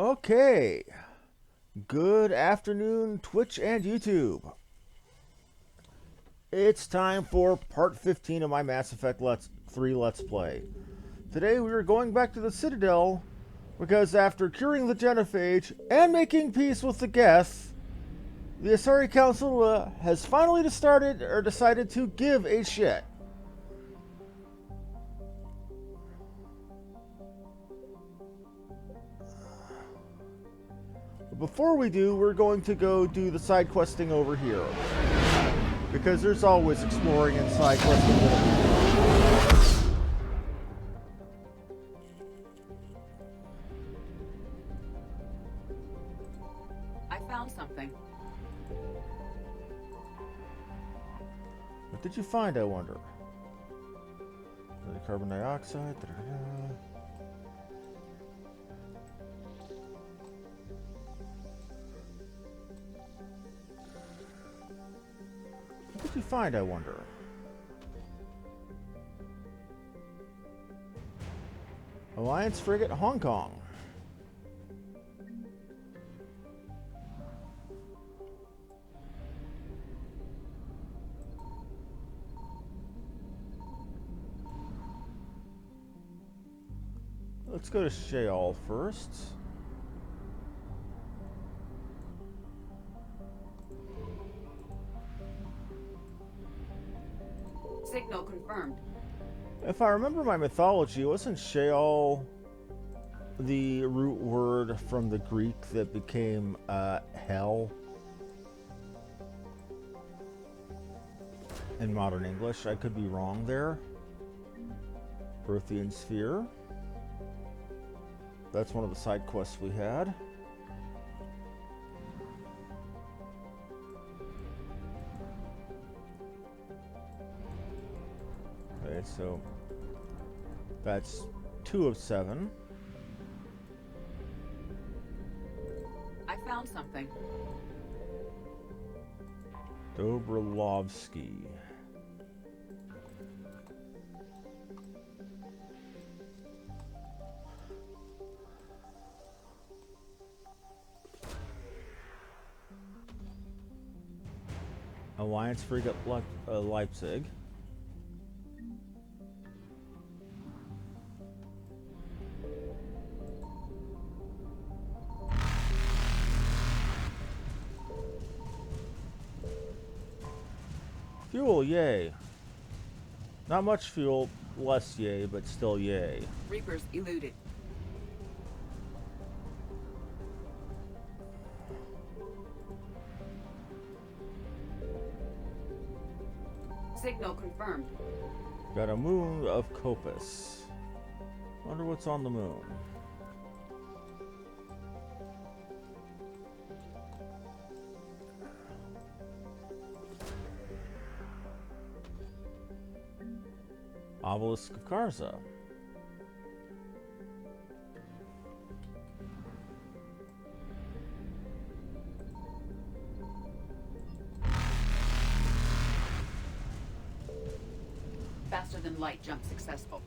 Okay, good afternoon, Twitch and YouTube. It's time for part 15 of my Mass Effect 3 Let's Play. Today we are going back to the Citadel because after curing the genophage and making peace with the guests, the Asari Council has finally decided to give a shit. Before we do, we're going to go do the side questing over here. Because there's always exploring and side questing that we do. I found something. What did you find, I wonder? Carbon dioxide. What did you find, I wonder? Alliance frigate Hong Kong. Let's go to Sheol first. Signal confirmed. If I remember my mythology, wasn't Sheol the root word from the Greek that became hell in modern English? I could be wrong there. Prothean Sphere. That's one of the side quests we had. Okay, so that's 2 of 7. I found something. Dobrolovsky. Alliance frigate Leipzig. Fuel, yay. Not much fuel, less yay, but still yay. Reapers eluded. Signal confirmed. Got a moon of Copus. Wonder what's on the moon. Obelisk of Karza. Faster than light jump successful.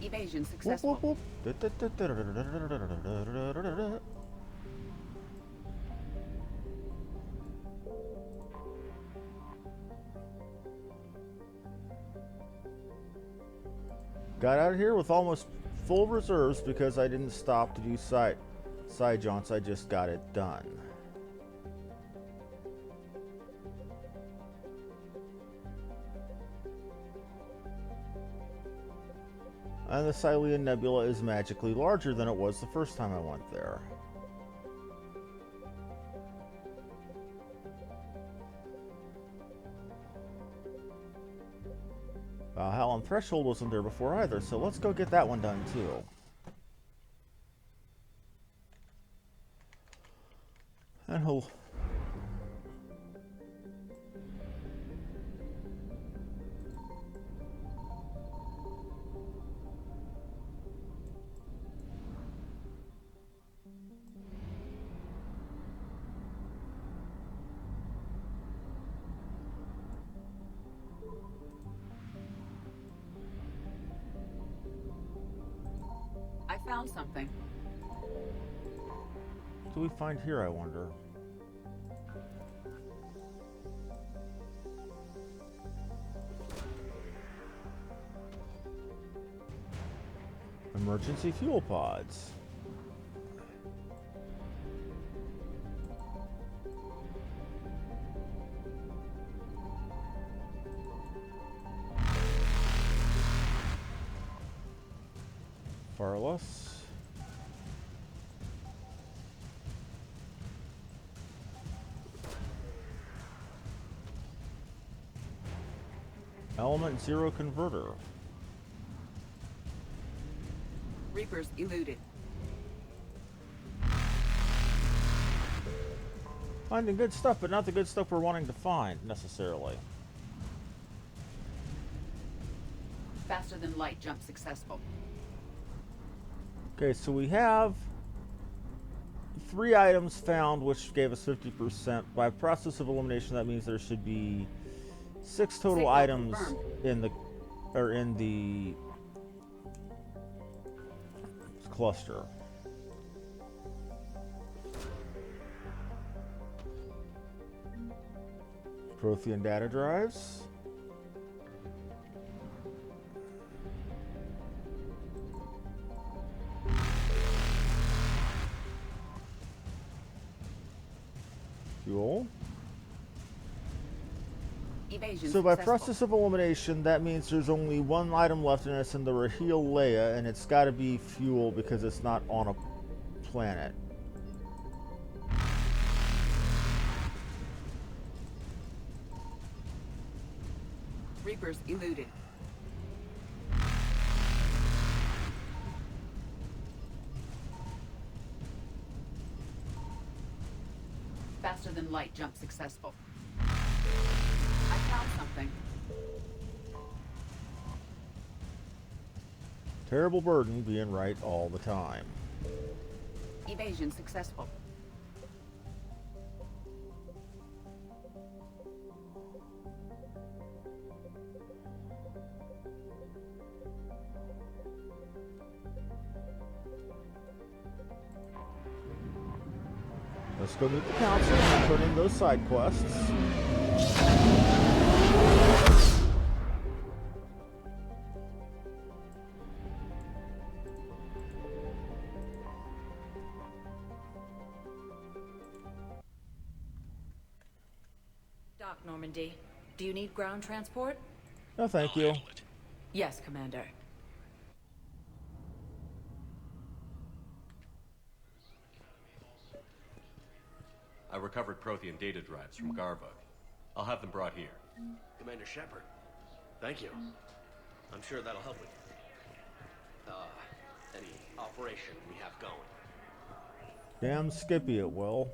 Evasion successful. Whoop, whoop, whoop. Got out of here with almost full reserves because I didn't stop to do side jaunts. I just got it done. And the Sylean Nebula is magically larger than it was the first time I went there. Valhalla Threshold wasn't there before either, so let's go get that one done too. And he'll... found something. What do we find here, I wonder? Emergency fuel pods. Farless. Element Zero Converter. Reapers eluded. Finding good stuff, but not the good stuff we're wanting to find, necessarily. Faster than light jump successful. Okay, so we have 3 items found, which gave us 50%. By process of elimination, that means there should be 6 total Signal items confirmed. in the cluster. Prothean data drives. Fuel. Evasion So by successful. process of elimination, that means there's only 1 item left, and it's in the Raheel Leia, and it's got to be fuel because it's not on a planet. Reapers eluded. Faster than light jump successful. I found something. Terrible burden being right all the time. Evasion successful. Let's go meet the council and turn in those side quests. Doc Normandy, do you need ground transport? No, thank you. Yes, Commander. I recovered Prothean data drives from Garvug. I'll have them brought here. Commander Shepard, thank you. I'm sure that'll help with any operation we have going. Damn Skippy it will.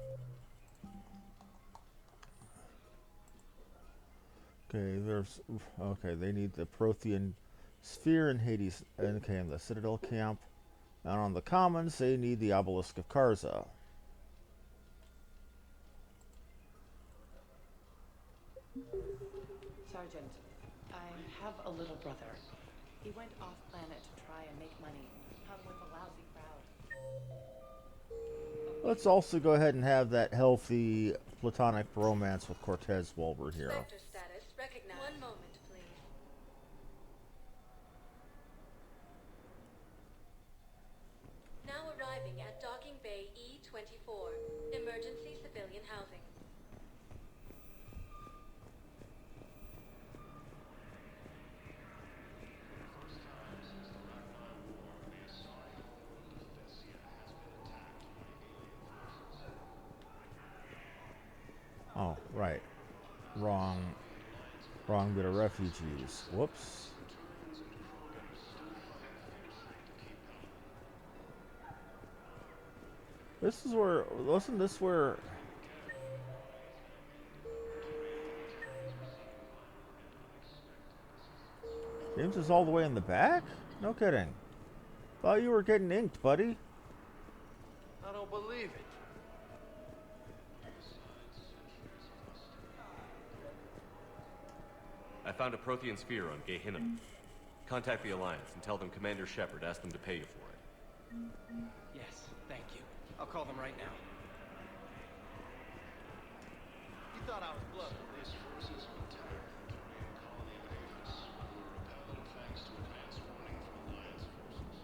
Okay, they need the Prothean Sphere in Hades, okay, in the Citadel camp. And on the Commons, they need the Obelisk of Karza. Sergeant, I have a little brother. He went off planet to try and make money. Hung with a lousy crowd. Let's also go ahead and have that healthy platonic romance with Cortez while we're here. Vector status recognized. One moment, please. Now arriving at Docking Bay E-24, emergency civilian housing. Oh, right. Wrong bit of refugees. Whoops. This is where, wasn't this where... James is all the way in the back? No kidding. Thought you were getting inked, buddy. I don't believe it. I found a Prothean sphere on Gehinnom. Contact the Alliance and tell them Commander Shepard asked them to pay you for it. Yes, thank you. I'll call them right now. You thought I was bluffing. These forces of attack between colony and Avis were repelled thanks to advance warning from Alliance forces.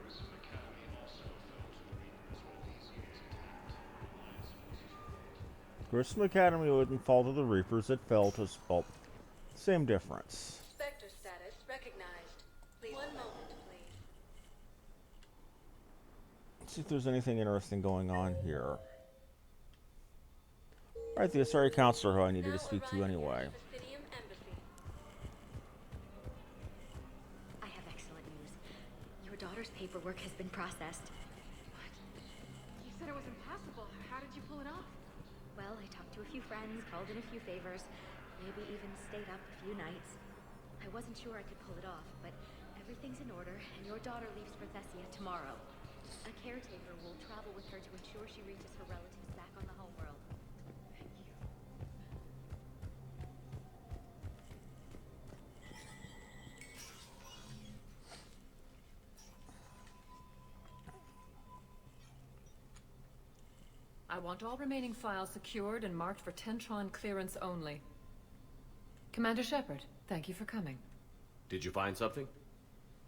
Grissom Academy also fell to the Reapers when these units attacked. Alliance forces remained. Grissom Academy wouldn't fall to the Reapers, it fell to, well, same difference. Spectre status recognized. Please. One moment, please. Let's see if there's anything interesting going on here. Alright, the Asari counselor who I needed to speak to anyway. I have excellent news. Your daughter's paperwork has been processed. What? You said it was impossible. How did you pull it off? Well, I talked to a few friends, called in a few favors, maybe even stayed up a few nights. I wasn't sure I could pull it off, but everything's in order, and your daughter leaves for Thessia tomorrow. A caretaker will travel with her to ensure she reaches her relatives back on the homeworld. Thank you. I want all remaining files secured and marked for Tentron clearance only. Commander Shepard, thank you for coming. Did you find something?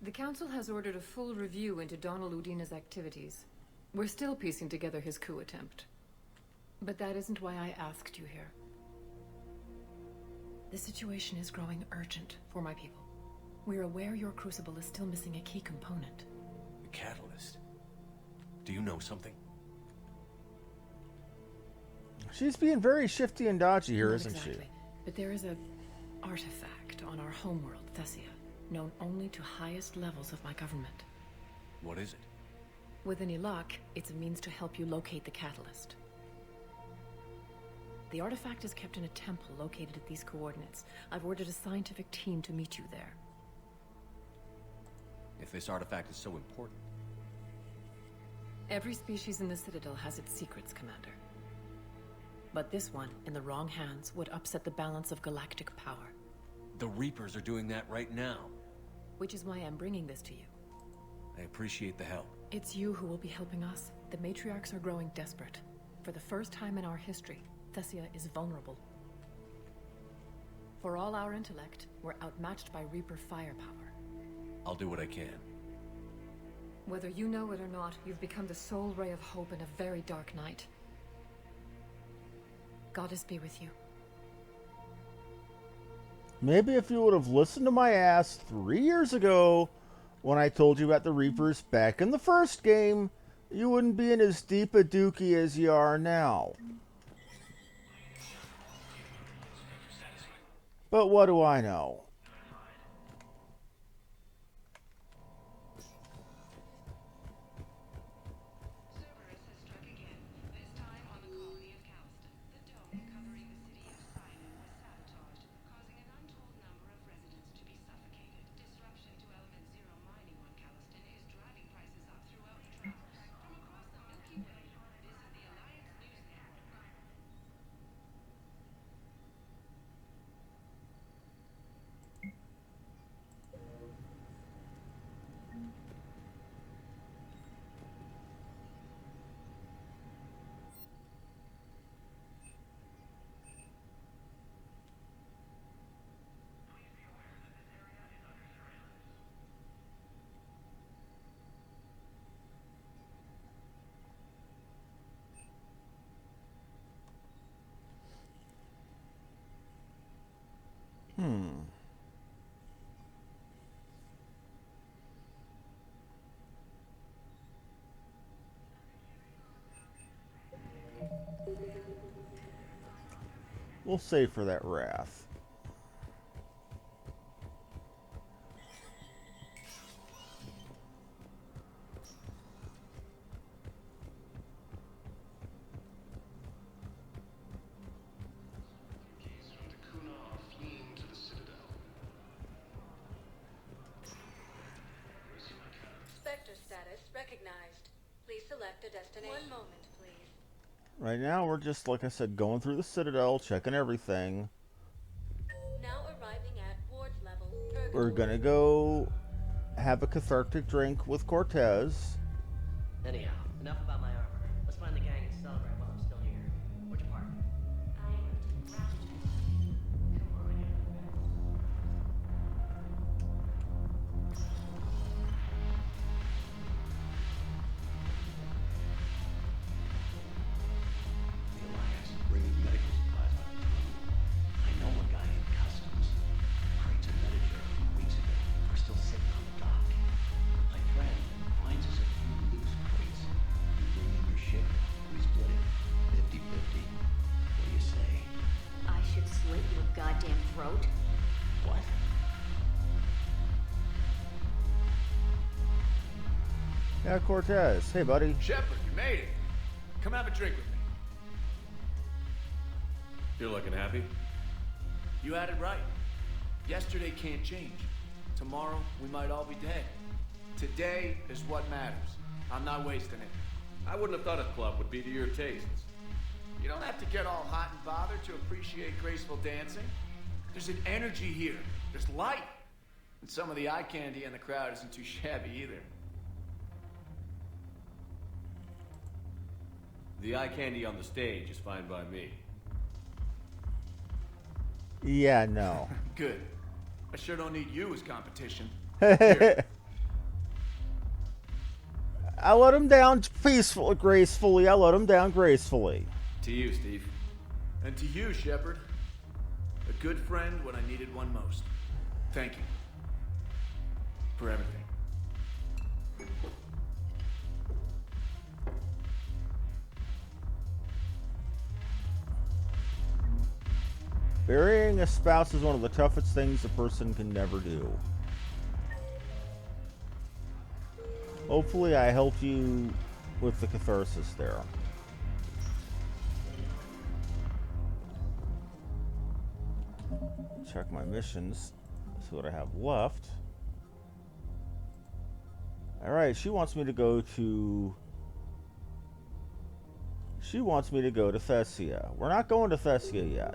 The Council has ordered a full review into Donald Udina's activities. We're still piecing together his coup attempt. But that isn't why I asked you here. The situation is growing urgent for my people. We're aware your crucible is still missing a key component. The catalyst. Do you know something? She's being very shifty and dodgy here, Not isn't exactly. she? But there is a artifact on our homeworld, Thessia, known only to highest levels of my government. What is it? With any luck, it's a means to help you locate the catalyst. The artifact is kept in a temple located at these coordinates. I've ordered a scientific team to meet you there. If this artifact is so important. Every species in the Citadel has its secrets, Commander. But this one, in the wrong hands, would upset the balance of galactic power. The Reapers are doing that right now. Which is why I'm bringing this to you. I appreciate the help. It's you who will be helping us. The matriarchs are growing desperate. For the first time in our history, Thessia is vulnerable. For all our intellect, we're outmatched by Reaper firepower. I'll do what I can. Whether you know it or not, you've become the sole ray of hope in a very dark night. Goddess be with you. Maybe if you would have listened to my ass 3 years ago when I told you about the Reapers back in the first game, you wouldn't be in as deep a dookie as you are now. But what do I know? Cerberus has struck again, this time on the colony of Calliston. The dome covering the city of Sidon was sabotaged, causing an untold number of residents to be suffocated. Disruption to Element Zero mining on Calliston is driving prices up throughout the Traverse. From across the Milky Way, this is the Alliance News Network. We'll save for that wrath. Keys from Takuna are fleeing to the Citadel. Grissom Academy. Spectre status recognized. Please select a destination. One moment, please. Right now, we're just, like I said, going through the Citadel, checking everything. Now arriving at Ward's level. We're gonna go have a cathartic drink with Cortez. Anyhow, enough about my armor. Let's find the gang and celebrate while I'm still here. Which part? I'm round. Come on. The Alliance is bringing medical supplies out of town. I know a guy in customs. Crates of Medicare a few weeks ago are still sitting on the dock. My friend finds us a few loose crates. You bring in your ship, we split it 50-50. What do you say? I should slit your goddamn throat. What? Yeah, Cortez. Hey, buddy. Shepard, you made it. Come have a drink with me. You're looking happy? You had it right. Yesterday can't change. Tomorrow, we might all be dead. Today is what matters. I'm not wasting it. I wouldn't have thought a club would be to your tastes. You don't have to get all hot and bothered to appreciate graceful dancing. There's an energy here. There's light. And some of the eye candy in the crowd isn't too shabby either. The eye candy on the stage is fine by me. Yeah, no. Good. I sure don't need you as competition. I let him down gracefully. I let him down gracefully. To you, Steve. And to you, Shepard. A good friend when I needed one most. Thank you. For everything. Burying a spouse is one of the toughest things a person can never do. Hopefully I helped you with the catharsis there. Check my missions. See what I have left. Alright, she wants me to go to Thessia. We're not going to Thessia yet.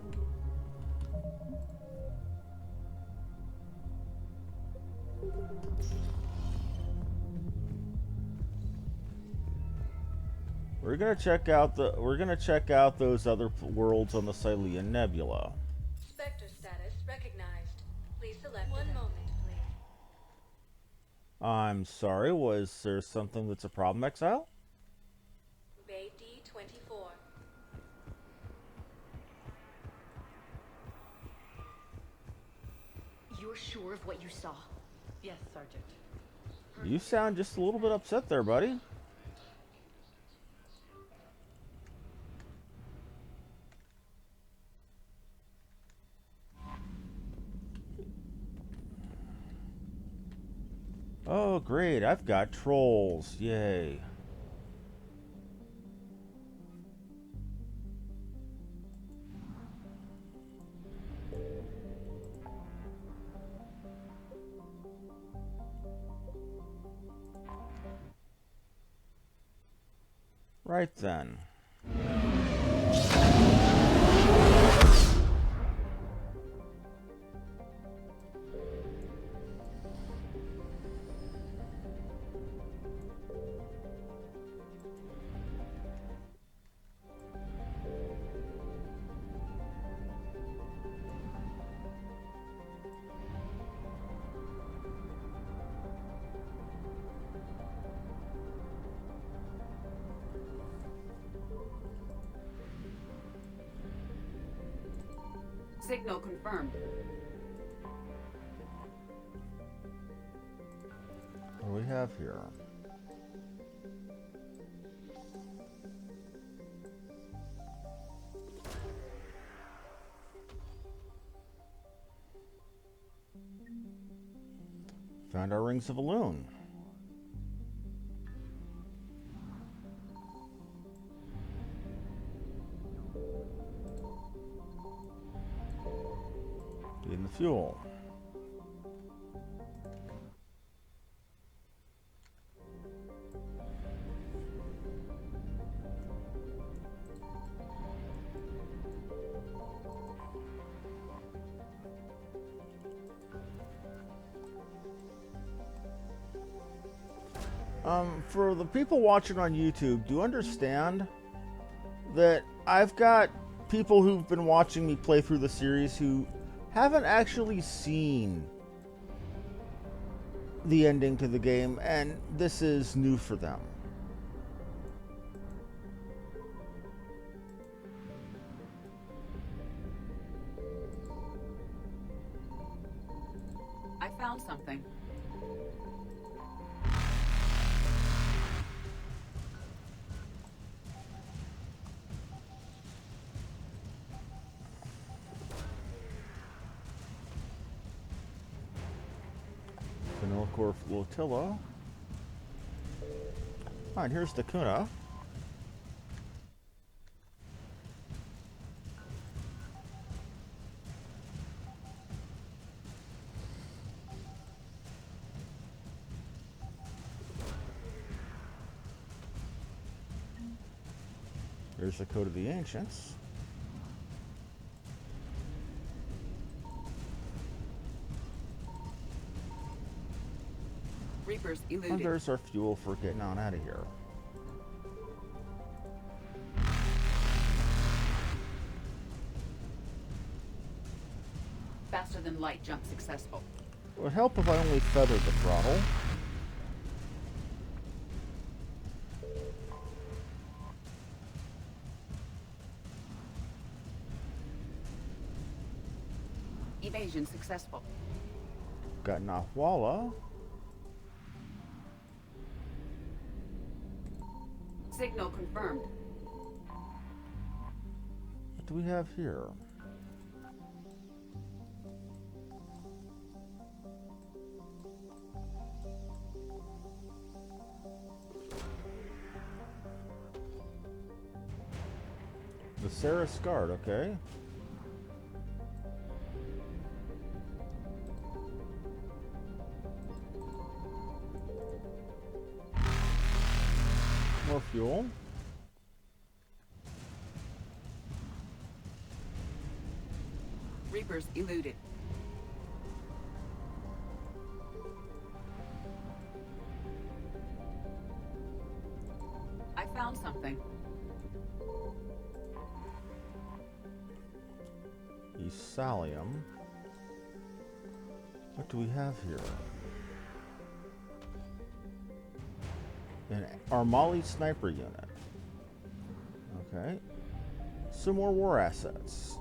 We're gonna check out those other worlds on the Cylean Nebula. Spectre status recognized. Please select one moment, please. I'm sorry, was there something that's a problem, Exile? Bay D-24. You're sure of what you saw? Yes, Sergeant. You sound just a little bit upset there, buddy. Oh, great. I've got trolls. Yay. Right then. Signal confirmed. What do we have here? Found our rings of Elune. In the fuel. For the people watching on YouTube, do you understand that I've got people who've been watching me play through the series who haven't actually seen the ending to the game, and this is new for them. I found something. Vanillcore Flotilla. Alright, here's the Kuna. Here's the Code of the Ancients. Reapers eluded. And there's our fuel for getting on out of here. Faster than light jump successful. It would help if I only feathered the throttle. Evasion successful. Got Nahwala. Signal confirmed. What do we have here? The Saris Guard, okay. More fuel. Reapers eluded. I found something. Esalium. What do we have here? An Armali sniper unit. Okay. Some more war assets.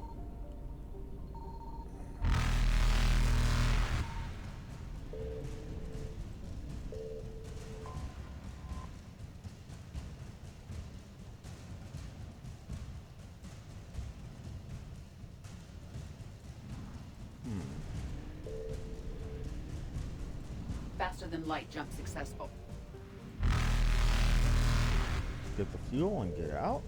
Faster than light jump successful. Get the fuel and get out.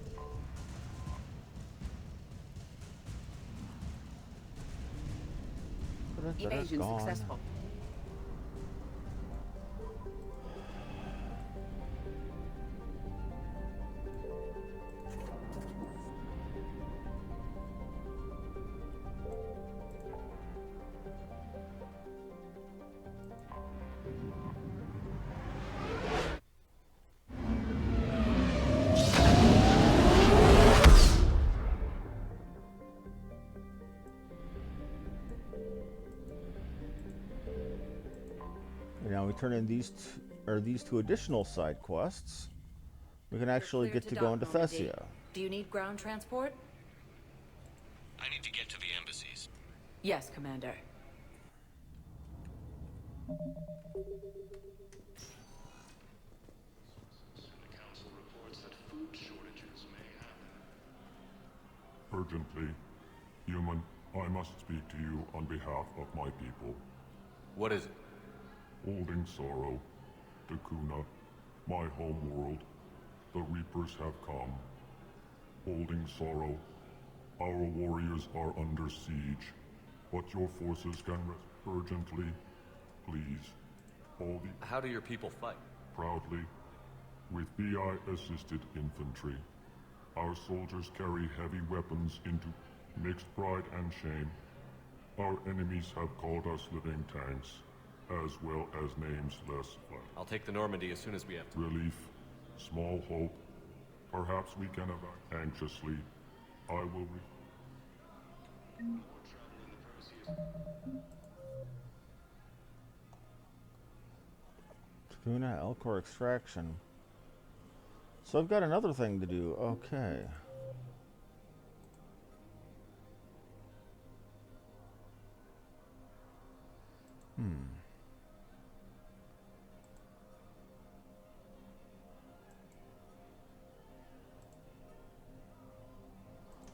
Evasion Gone. successful. Now we turn in these two additional side quests. We can actually get to go into Thessia. Do you need ground transport? I need to get to the embassies. Yes, Commander. The council reports that food shortages may happen. Urgently, human, I must speak to you on behalf of my people. What is it? Holding sorrow, Takuna, my home world, the Reapers have come. Holding sorrow, our warriors are under siege, but your forces can rest urgently, please. All the How do your people fight? proudly, with BI-assisted infantry. Our soldiers carry heavy weapons into mixed pride and shame. Our enemies have called us living tanks. as well as names less flat. I'll take the Normandy as soon as we have to. Relief, small hope. Perhaps we can evac anxiously. I will Tuna Elcor extraction. So I've got another thing to do. Okay.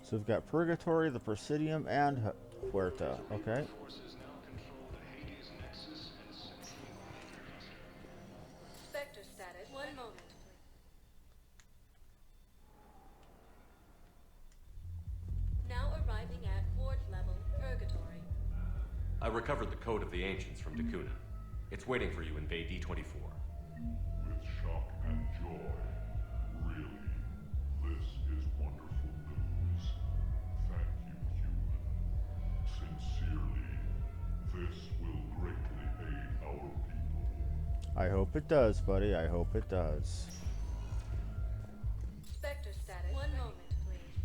So we've got Purgatory, the Presidium, and Huerta. Okay. Spectre status. 1 moment, please. Now arriving at ward level, Purgatory. I recovered the Code of the Ancients from Dakuna. It's waiting for you in Bay D24. with shock and joy. Really, this is wonderful news. Thank you, human. Sincerely, this will greatly aid our people. I hope it does, buddy. I hope it does. Spectre status. 1 moment, please.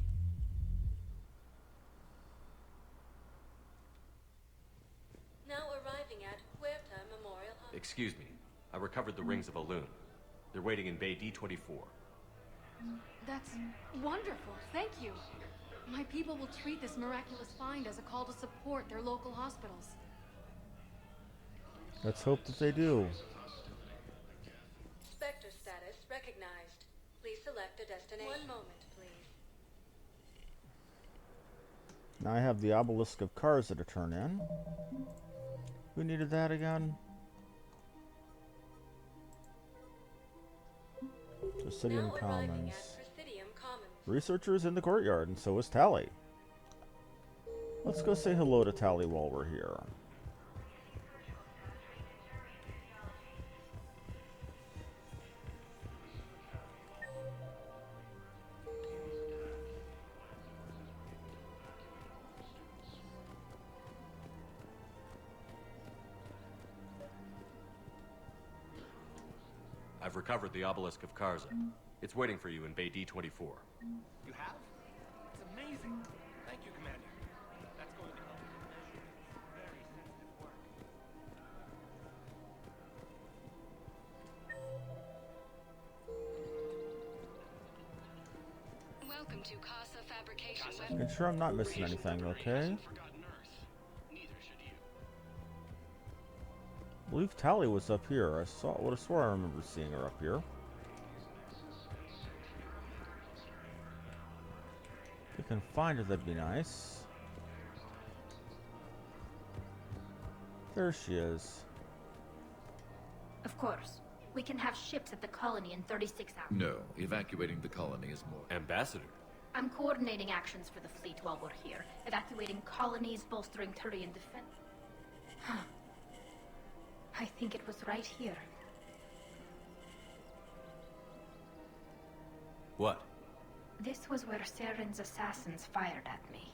Now arriving at Huerta Memorial Hospital. Excuse me. I recovered the Rings of Elune. They're waiting in Bay D24. That's wonderful. Thank you. My people will treat this miraculous find as a call to support their local hospitals. Let's hope that they do. Spectre status recognized. Please select a destination. 1 moment, please. Now I have the Obelisk of Karza to turn in. Who needed that again? Presidium Now arriving Commons. at Presidium Commons. Researchers in the courtyard, and so is Tally. Let's go say hello to Tally while we're here. I've recovered the Obelisk of Karza. It's waiting for you in Bay D24. You have? It's amazing. Thank you, Commander. That's going to help me measure very sensitive work. Welcome to Casa Fabrication. Making sure I'm not missing anything, okay? I believe Tally was up here. Would have swore I remember seeing her up here. If we can find her, that'd be nice. There she is. Of course. We can have ships at the colony in 36 hours. No, evacuating the colony is more. Ambassador. I'm coordinating actions for the fleet while we're here. Evacuating colonies, bolstering Turian defense. I think it was right here. What? This was where Saren's assassins fired at me.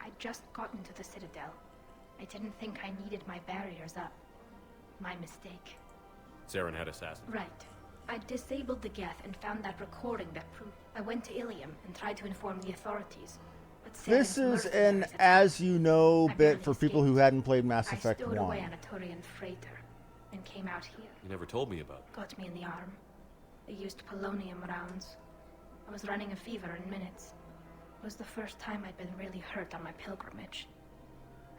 I'd just gotten to the Citadel. I didn't think I needed my barriers up. My mistake. Saren had assassins. Right. I disabled the Geth and found that recording that proved. I went to Ilium and tried to inform the authorities. But This is an as you know bit for people who hadn't played Mass Effect I stowed 1. away on a Turian freighter and came out here. You never told me about it. Got me in the arm. They used polonium rounds. I was running a fever in minutes. It was the first time I'd been really hurt on my pilgrimage.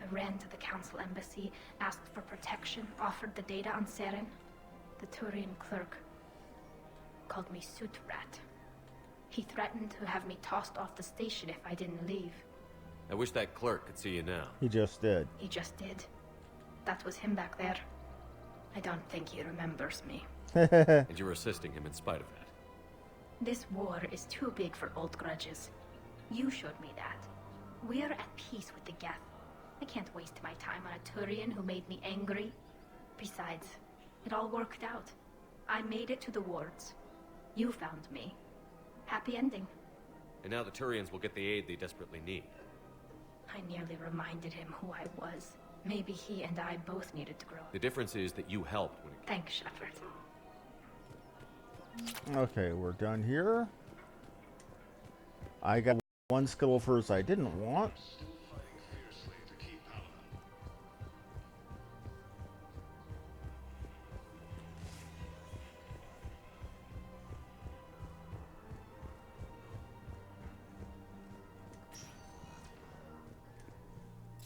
I ran to the council embassy, asked for protection, offered the data on Saren. The Turian clerk called me Soot Rat. He threatened to have me tossed off the station if I didn't leave. I wish that clerk could see you now. He just did. He just did. That was him back there. I don't think he remembers me. And you're assisting him in spite of that. This war is too big for old grudges. You showed me that. We're at peace with the Geth. I can't waste my time on a Turian who made me angry. Besides, it all worked out. I made it to the wards. You found me. Happy ending. And now the Turians will get the aid they desperately need. I nearly reminded him who I was. Maybe he and I both needed to grow up. The difference is that you helped when it... Thanks, Shepard. Okay, we're done here. I got one skill first I didn't want.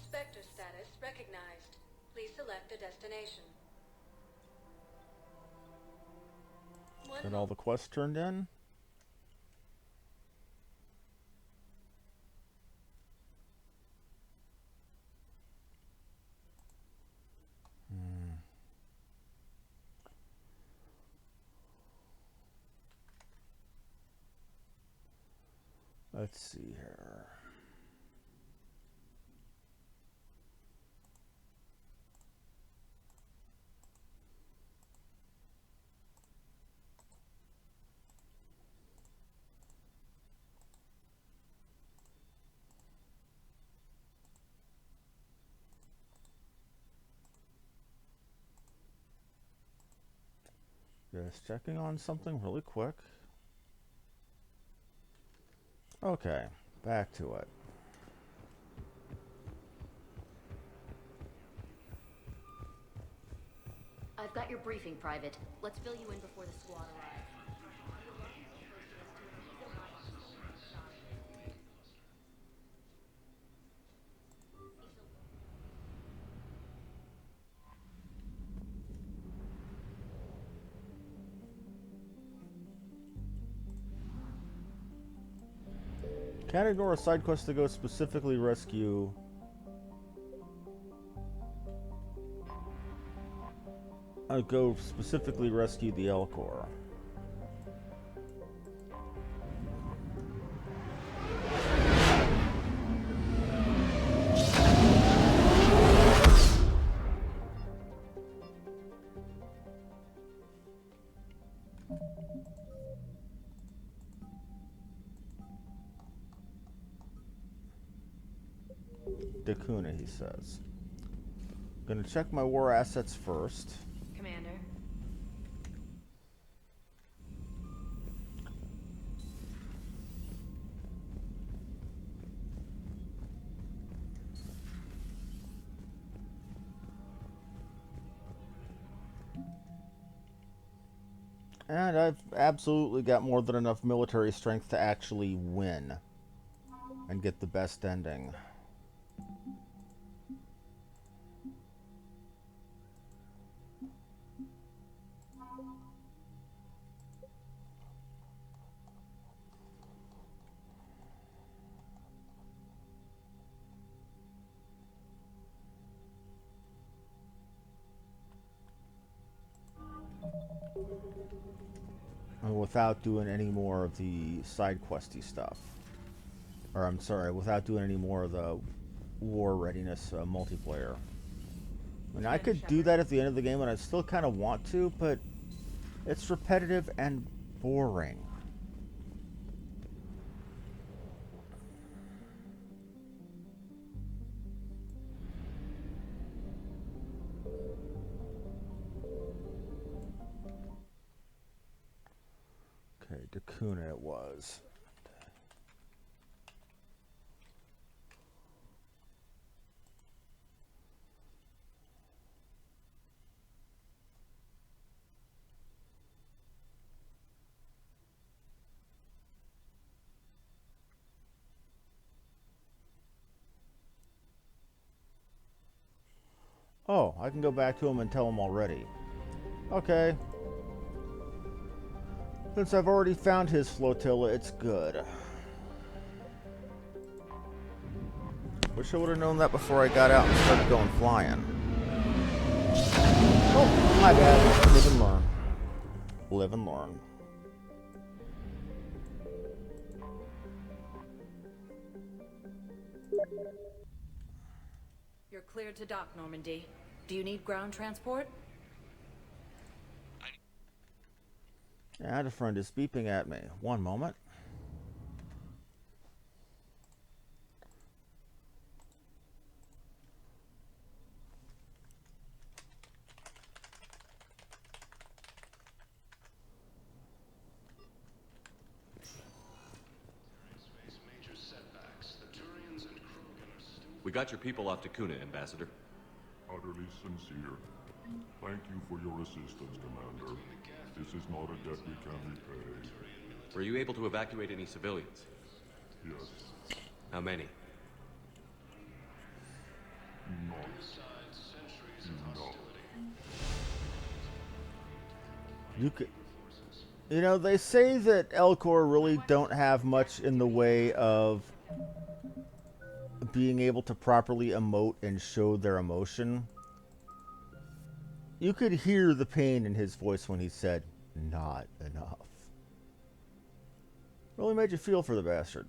Spectre status recognized. Please select a destination. Got all the quests turned in. Let's see here. Just checking on something really quick. Okay, back to it. I've got your briefing, Private. Let's fill you in before the squad arrives. Can't ignore a side quest to go specifically rescue. Go specifically rescue the Elcor. Dakuna, he says. Gonna check my war assets first. Commander. And I've absolutely got more than enough military strength to actually win and get the best ending. Without doing any more of the side questy stuff. Or I'm sorry, without doing any more of the war readiness multiplayer. I mean, I could do that at the end of the game and I still kind of want to, but it's repetitive and boring. Okay, Dakuna it was. Oh, I can go back to him and tell him already. Okay. Since I've already found his flotilla, it's good. Wish I would have known that before I got out and started going flying. Oh, my bad. Live and learn. Live and learn. You're cleared to dock, Normandy. Do you need ground transport? Yeah, the friend is beeping at me. One moment. We got your people off to Kuna, Ambassador. Utterly sincere. Thank you for your assistance, Commander. This is not a debt we can repay. Were you able to evacuate any civilians? Yes. How many? Not enough. You could... You know, they say that Elcor really don't have much in the way of being able to properly emote and show their emotion. You could hear the pain in his voice when he said, "Not enough." Really made you feel for the bastard.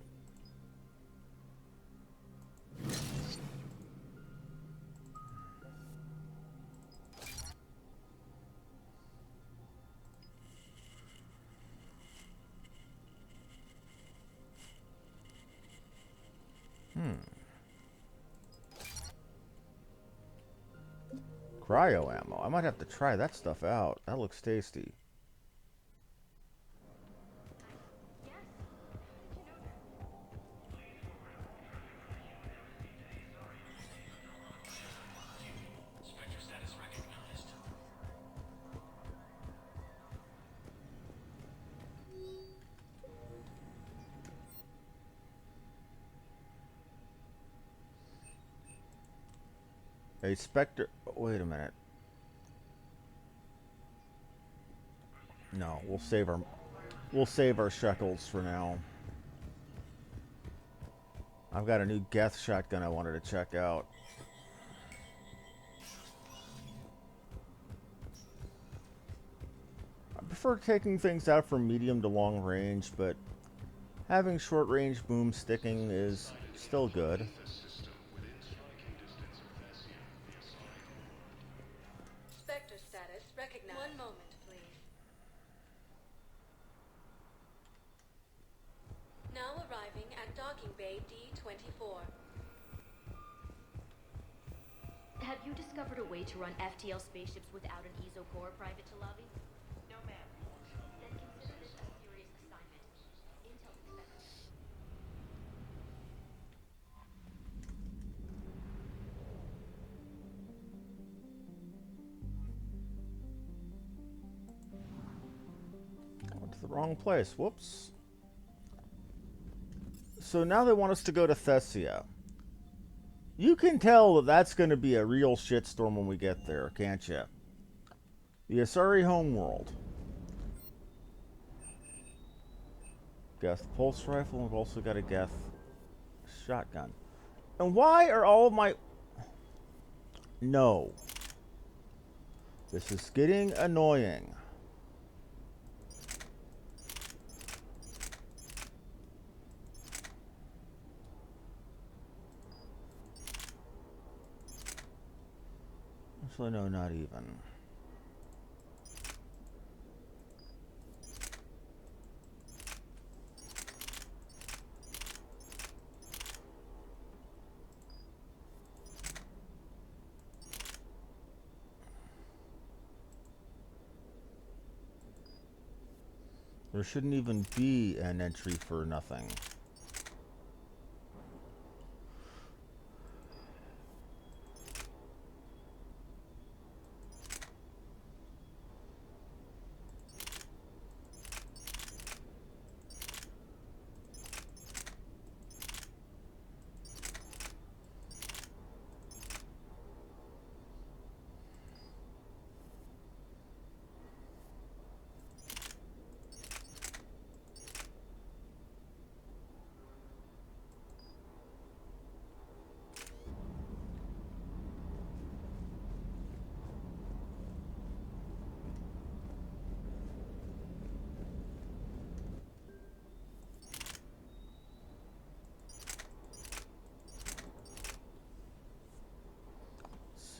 Cryo ammo. I might have to try that stuff out. That looks tasty. Spectre status recognized. A Spectre... Wait a minute. No, we'll save our shekels for now. I've got a new Geth shotgun I wanted to check out. I prefer taking things out from medium to long range, but having short range boom sticking is still good. Spectre status recognized. One moment, please. Now arriving at docking bay D-24. Have you discovered a way to run FTL spaceships without an ESO core private to lobby? No, ma'am. Then consider this a serious assignment. Intel expects. I went to the wrong place. Whoops. So now they want us to go to Thessia. You can tell that that's going to be a real shitstorm when we get there, can't you? The Asari homeworld. Geth pulse rifle. We've also got a Geth shotgun. And why are all of my... No. This is getting annoying. Actually, no, not even. There shouldn't even be an entry for nothing.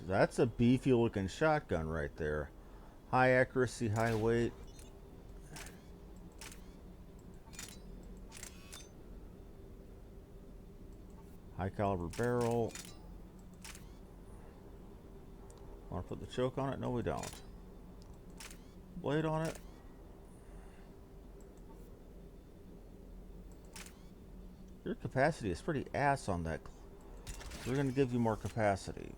That's a beefy looking shotgun right there. High accuracy, high weight. High caliber barrel. Want to put the choke on it? No, we don't. Blade on it. Your capacity is pretty ass on that We're going to give you more capacity.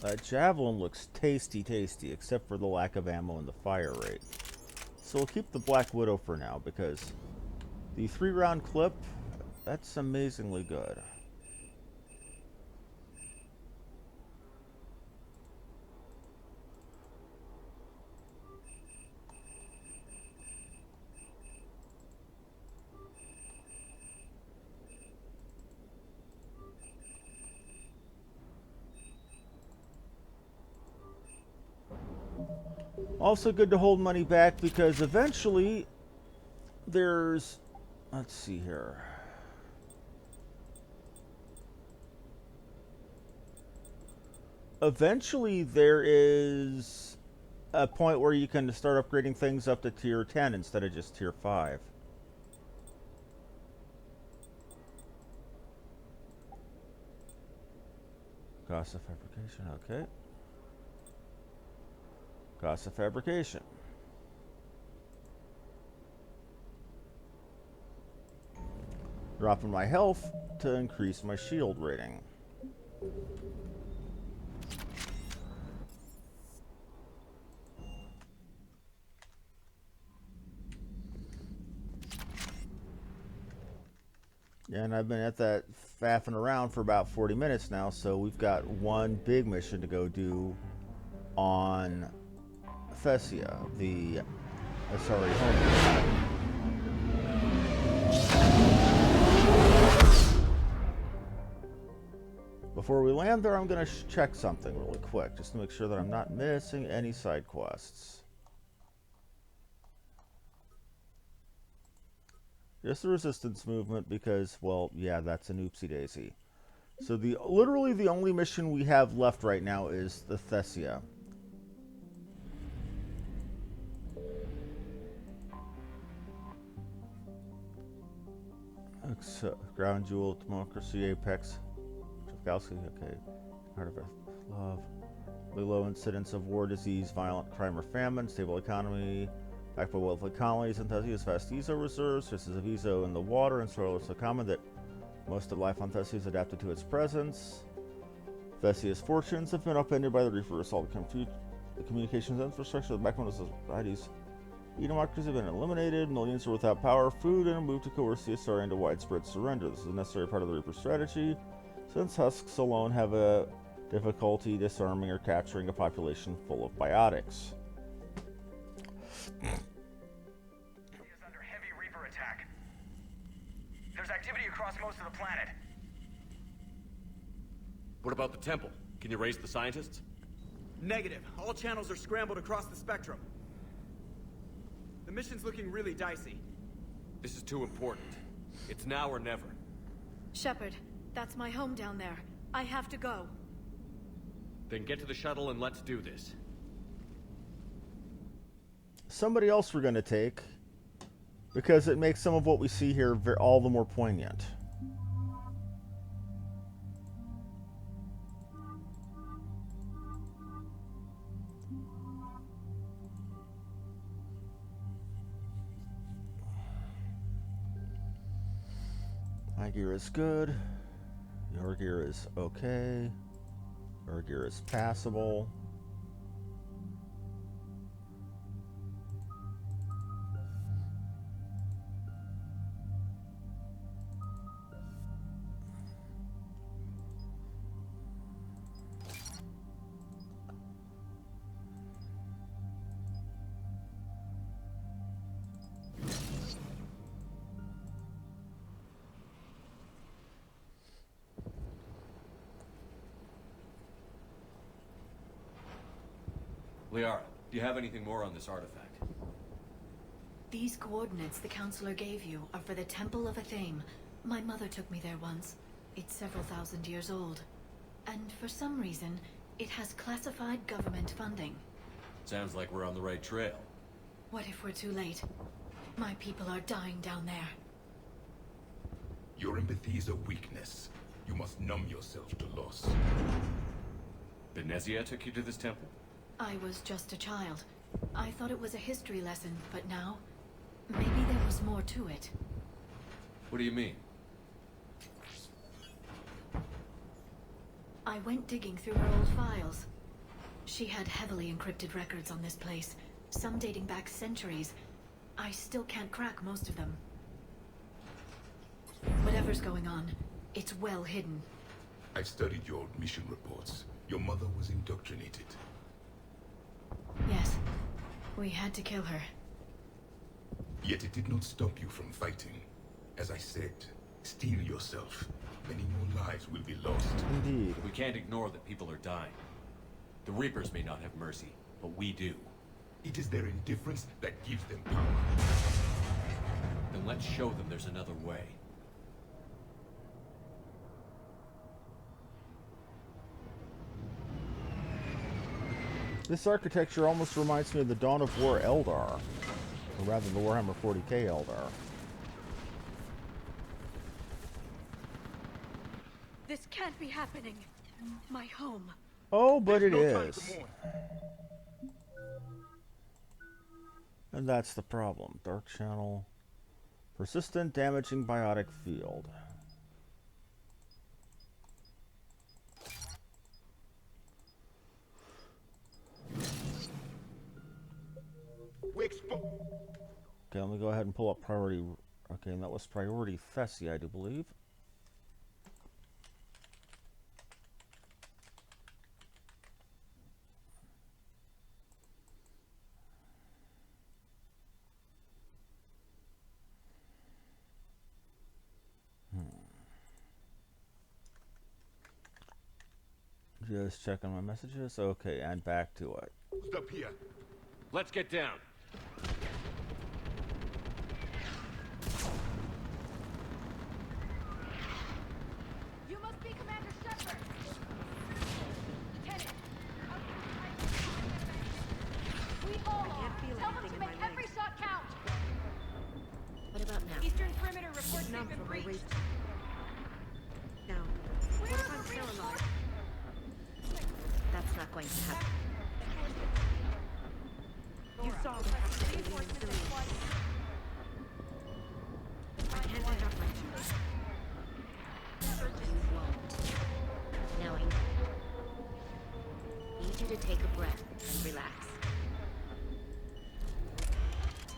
That javelin looks tasty, except for the lack of ammo and the fire rate. So we'll keep the Black Widow for now, because the 3-round clip, that's amazingly good. Also good to hold money back because eventually there's, let's see here. Eventually there is a point where you can start upgrading things up to tier 10 instead of just tier 5. Cost of fabrication, okay. Cost of fabrication. Dropping my health to increase my shield rating. And I've been at that faffing around for about 40 minutes now, so we've got one big mission to go do on Thessia, the Asari home. Before we land there, I'm going to check something really quick, just to make sure that I'm not missing any side quests. Just the resistance movement, because, well, yeah, that's an oopsie daisy. So literally the only mission we have left right now is the Thessia. Ground Jewel, Democracy, Apex, Galaxy, okay. Artifact, Love. Low incidence of war, disease, violent crime, or famine, stable economy, backed by wealthy colonies, and Thessia's vast Ezo reserves, sources of Ezo in the water, and soil are so common that most of life on Thessia is adapted to its presence. Thessia's fortunes have been upended by the Reaper assault. The communications infrastructure of the backbone of societies. Democracies have been eliminated, millions are without power, food, and a move to coerce the Asari into widespread surrender. This is a necessary part of the Reaper strategy, since husks alone have a difficulty disarming or capturing a population full of biotics. Is under heavy Reaper attack. There's activity across most of the planet. What about the temple? Can you raise the scientists? Negative. All channels are scrambled across the spectrum. The mission's looking really dicey. This is too important. It's now or never. Shepard, that's my home down there. I have to go. Then get to the shuttle and let's do this. Somebody else we're going to take, because it makes some of what we see here all the more poignant. My gear is good. Your gear is okay. Your gear is passable. Liara, do you have anything more on this artifact? These coordinates the Counselor gave you are for the Temple of Athame. My mother took me there once. It's several thousand years old. And for some reason, it has classified government funding. Sounds like we're on the right trail. What if we're too late? My people are dying down there. Your empathy is a weakness. You must numb yourself to loss. Benezia took you to this temple? I was just a child. I thought it was a history lesson, but now, maybe there was more to it. What do you mean? I went digging through her old files. She had heavily encrypted records on this place, some dating back centuries. I still can't crack most of them. Whatever's going on, it's well hidden. I've studied your old mission reports. Your mother was indoctrinated. Yes, we had to kill her. Yet it did not stop you from fighting. As I said, steel yourself. Many more lives will be lost. Indeed. We can't ignore that people are dying. The Reapers may not have mercy, but we do. It is their indifference that gives them power. Then let's show them there's another way. This architecture almost reminds me of the Dawn of War Eldar. Or rather, the Warhammer 40k Eldar. This can't be happening. My home. Oh, but it is. And that's the problem. Dark channel. Persistent damaging biotic field. Okay, let me go ahead and pull up priority. Okay, and that was priority Fessy, I do believe. Just checking my messages. Okay, and back to it. Stop here. Let's get down. You must be Commander Shepard. Lieutenant. We all are. Tell them to make every shot count. What about now? Eastern perimeter reports they've been breached. Now, what if I'm paralyzed? That's not going to happen. You saw what happened to me in Syria. I can't interrupt my choice. You won't. Knowing. Need you to take a breath and relax.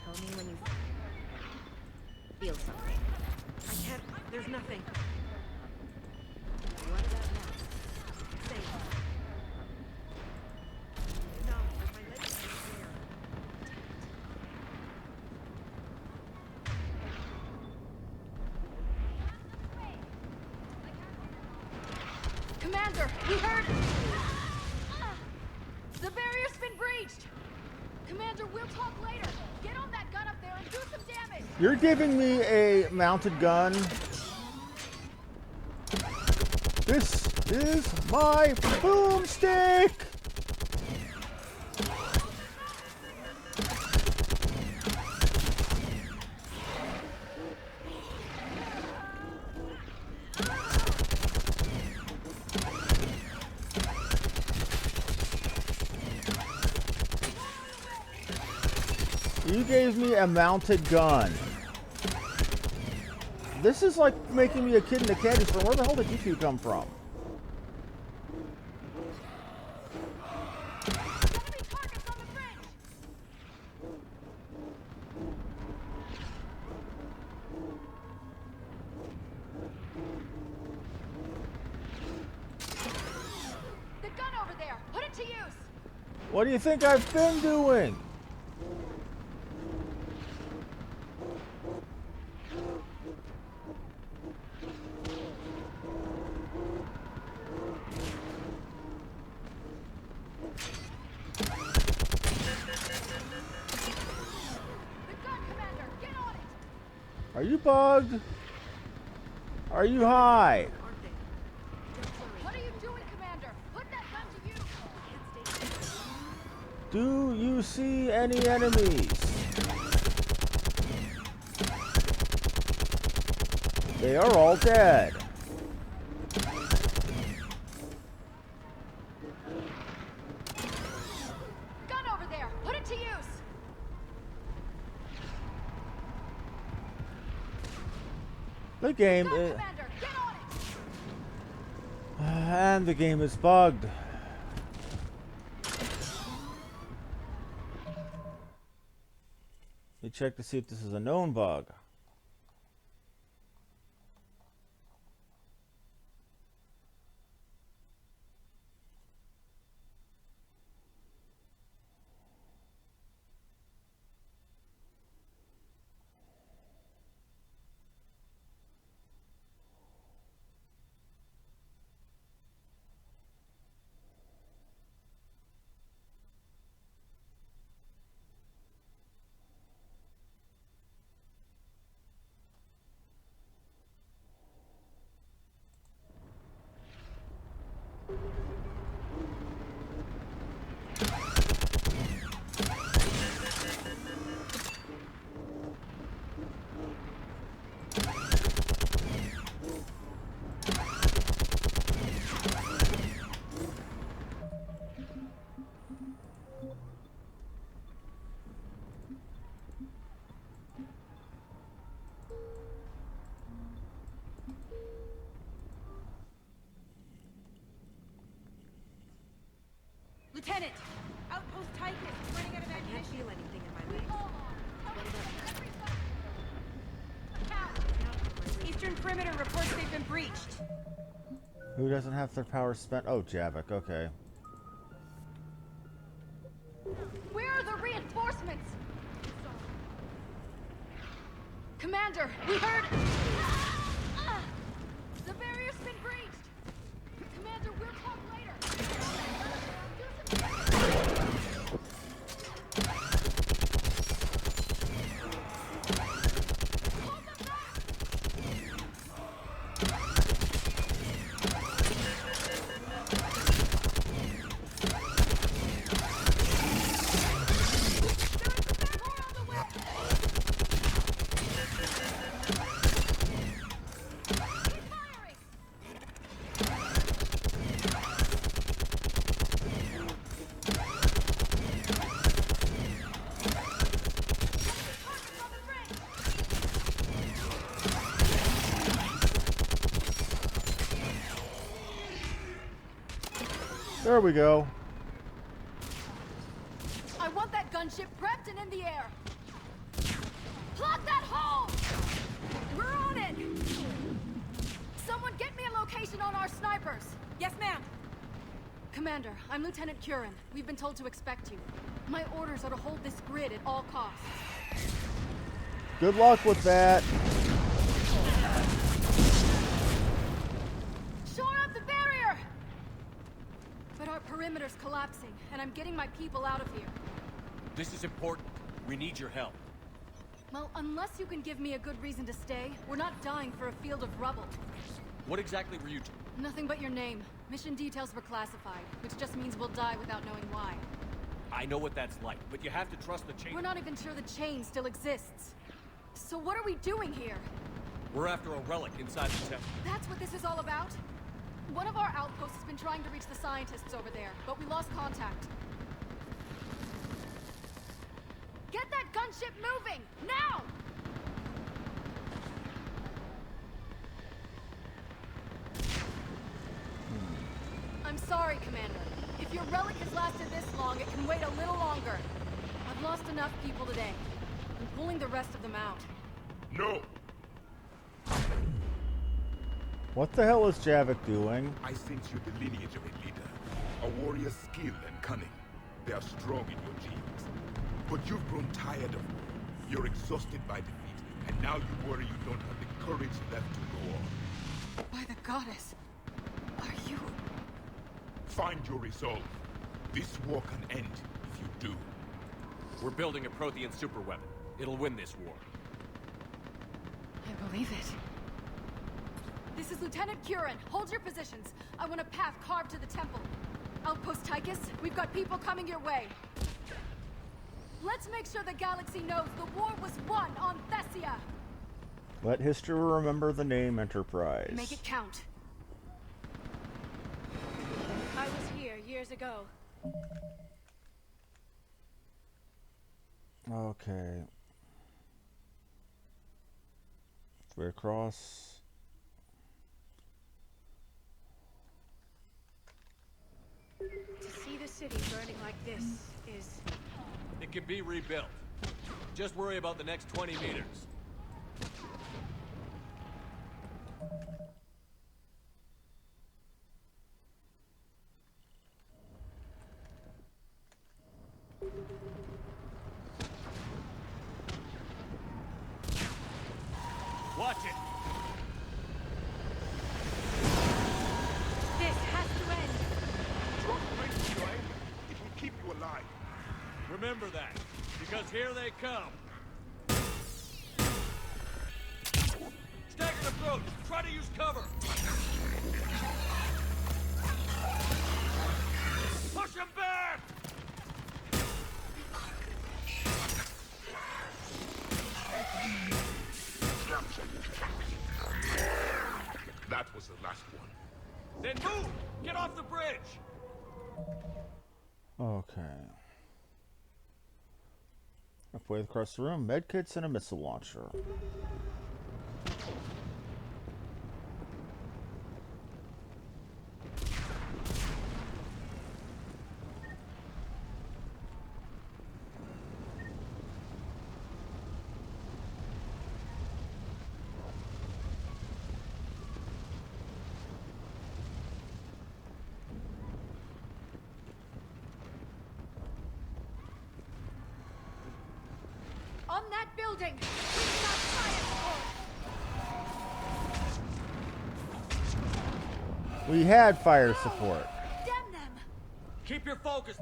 Tell me when you feel something. I can't. There's nothing. What about now? Say it. No, my legs are clear. Commander, we heard. The barrier's been breached. Commander, we'll talk later. Get on that gun up there and do some damage. You're giving me a mounted gun. This is my boomstick. You gave me a mounted gun. This is like making me a kid in a candy store. Where the hell did you two come from? The gun over there. Put it to use. What do you think I've been doing? Are you bugged? Are you high? What are you doing, Commander? Put that gun to use. Do you see any enemies? They are all dead. Gun over there! Put it to use! The game is... Commander, get on it! And the game is bugged. Let me check to see if this is a known bug. Lieutenant! Outpost Titan is running out of ammunition. I can't feel anything in my legs. What about... Eastern perimeter reports they've been breached. Who doesn't have their power spent? Oh, Javik, okay. Where are the reinforcements? Commander, we heard... The barrier's been breached! Commander, we'll talk later! There we go. I want that gunship prepped and in the air. Plug that hole! We're on it! Someone get me a location on our snipers. Yes, ma'am. Commander, I'm Lieutenant Curran. We've been told to expect you. My orders are to hold this grid at all costs. Good luck with that. Shore up the barrier! But our perimeter's collapsing, and I'm getting my people out of here. This is important. We need your help. Well, unless you can give me a good reason to stay, we're not dying for a field of rubble. What exactly were you doing? Nothing but your name. Mission details were classified, which just means we'll die without knowing why. I know what that's like, but you have to trust the chain. We're not even sure the chain still exists. So what are we doing here? We're after a relic inside the temple. That's what this is all about? One of our outposts has been trying to reach the scientists over there, but we lost contact. Get that gunship moving! Now! I'm sorry, Commander. If your relic has lasted this long, it can wait a little longer. I've lost enough people today. I'm pulling the rest of them out. No! What the hell is Javik doing? I sense you the lineage of a leader. A warrior's skill and cunning. They are strong in your genes. But you've grown tired of war. You're exhausted by defeat, and now you worry you don't have the courage left to go on. By the goddess, are you... Find your resolve. This war can end if you do. We're building a Prothean superweapon. It'll win this war. I believe it. This is Lieutenant Curran. Hold your positions. I want a path carved to the temple. Outpost Tychus, we've got people coming your way. Let's make sure the galaxy knows the war was won on Thessia. Let history remember the name Enterprise. Make it count. I was here years ago. Okay. Way across. To see the city burning like this is... It can be rebuilt. Just worry about the next 20 meters. Watch it! This has to end! Drop right away. It will keep you alive. Remember that, because here they come. Staggered approach! Try to use cover! Push him back! That was the last one. Then move! Get off the bridge! Okay. Halfway across the room, medkits and a missile launcher. On that building! We've got fire support! We had fire support. Damn them! Keep your focus!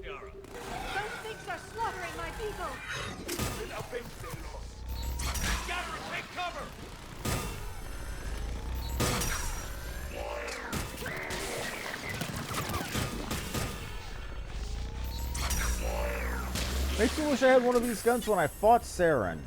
Yara. Those things are slaughtering my people! Scatter, take cover! Makes me wish I had one of these guns when I fought Saren.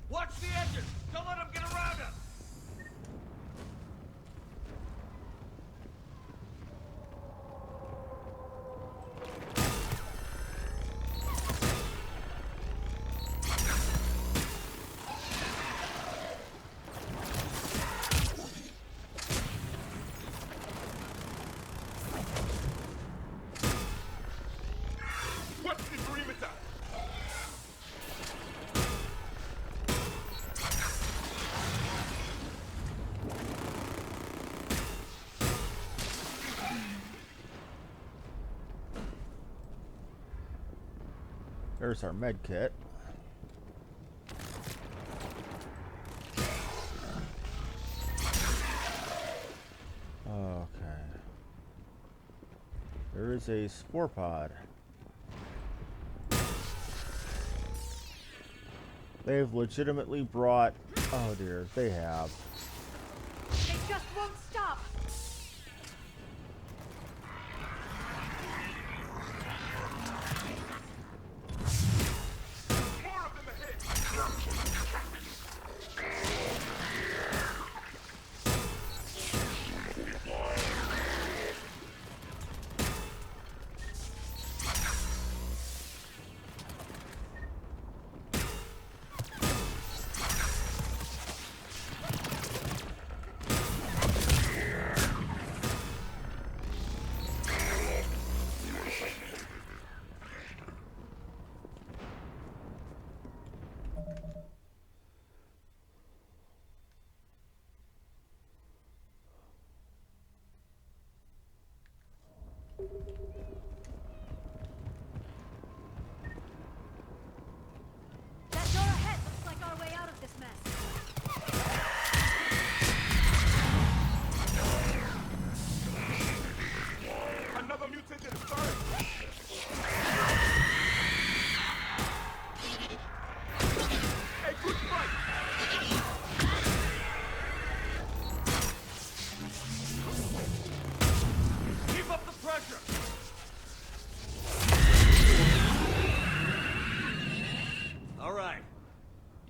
Watch the engine! Don't let them get around us! What's the perimeter? There's our med kit. Okay. There is a spore pod. They've legitimately brought... Oh dear, they have. They just won't stop! More of them ahead!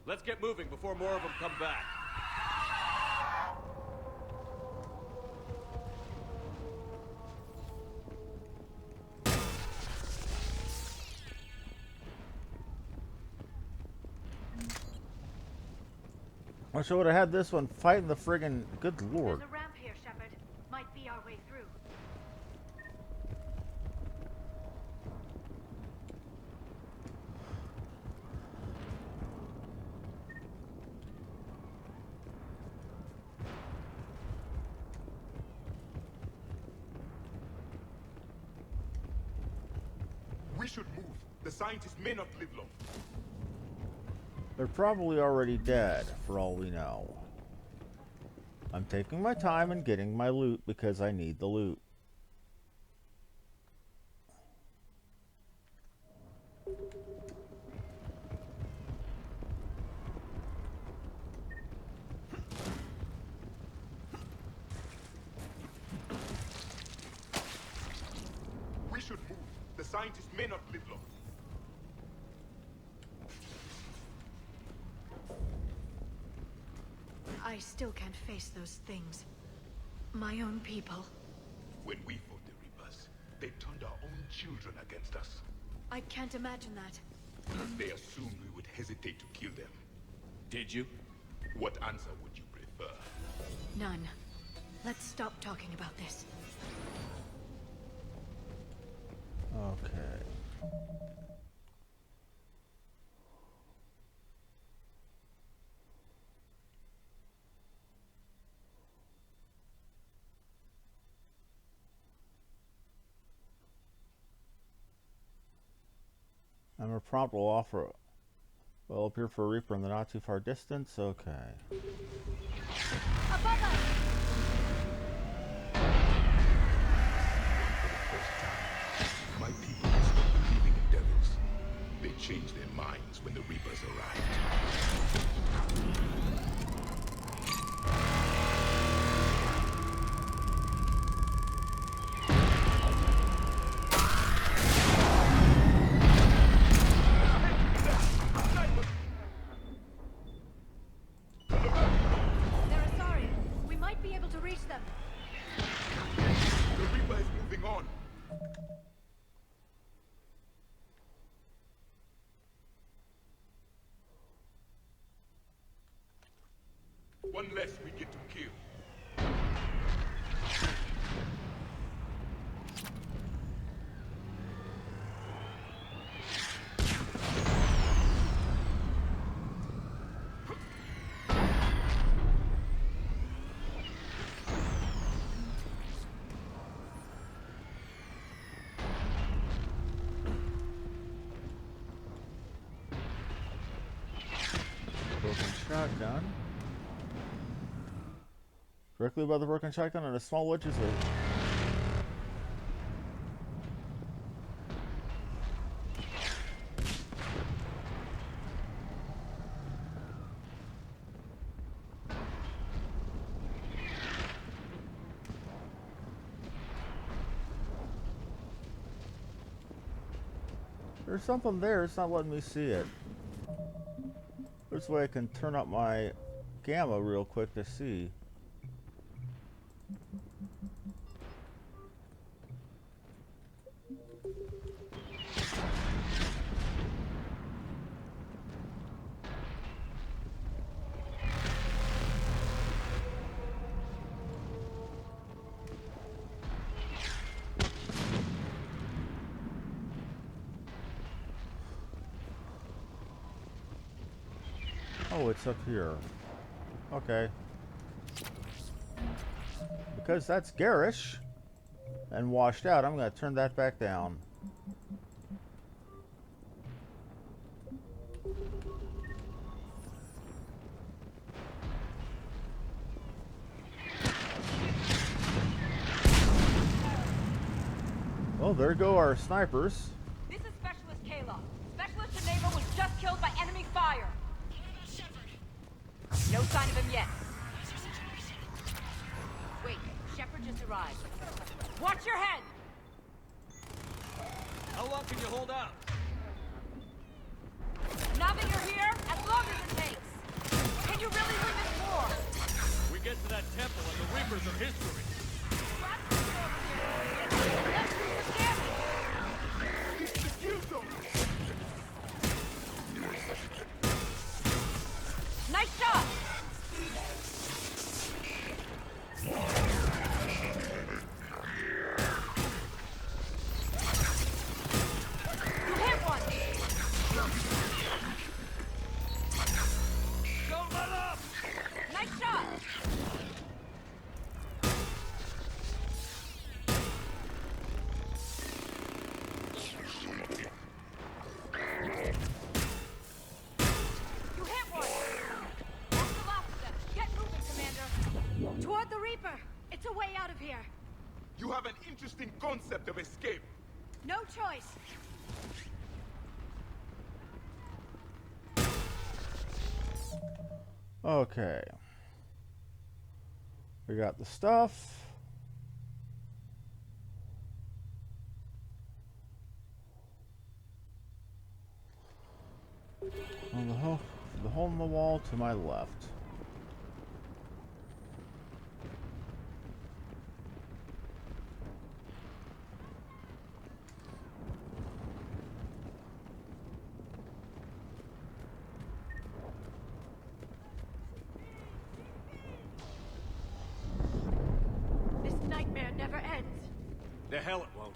Let's get moving before more of them come back. I wish I would have had this one fighting the friggin' good lord. There's a ramp here, Shepard. Might be our way through. We should move. The scientists may not live long. They're probably already dead, for all we know. I'm taking my time and getting my loot because I need the loot. We should move. The scientists may not live long. I still can't face those things. My own people. When we fought the Reapers, they turned our own children against us. I can't imagine that. They assumed we would hesitate to kill them. Did you? What answer would you prefer? None. Let's stop talking about this. Okay. I'm a prompt will offer. Will appear for a Reaper in the not too far distance. Okay. Above us! My people stopped believing in devils. They changed their minds when the Reapers arrived. They're Asari. We might be able to reach them. The Reaper is moving on. One less we get to kill. Broken shotgun. Directly above the broken shotgun on a small ledge is a... There's something there, it's not letting me see it. This way I can turn up my gamma real quick to see. Oh, it's up here. Okay. Because that's garish and washed out, I'm going to turn that back down. Well, there go our snipers. This is Specialist Kayla. Specialist Geneva was just killed by enemy fire. No sign of him yet. Wait, Shepard just arrived. Watch your head! How long can you hold out? Now that you're here, as long as it takes. in concept of escape. No choice. Okay. We got the stuff. On the hole in the wall to my left. This nightmare never ends. The hell it won't.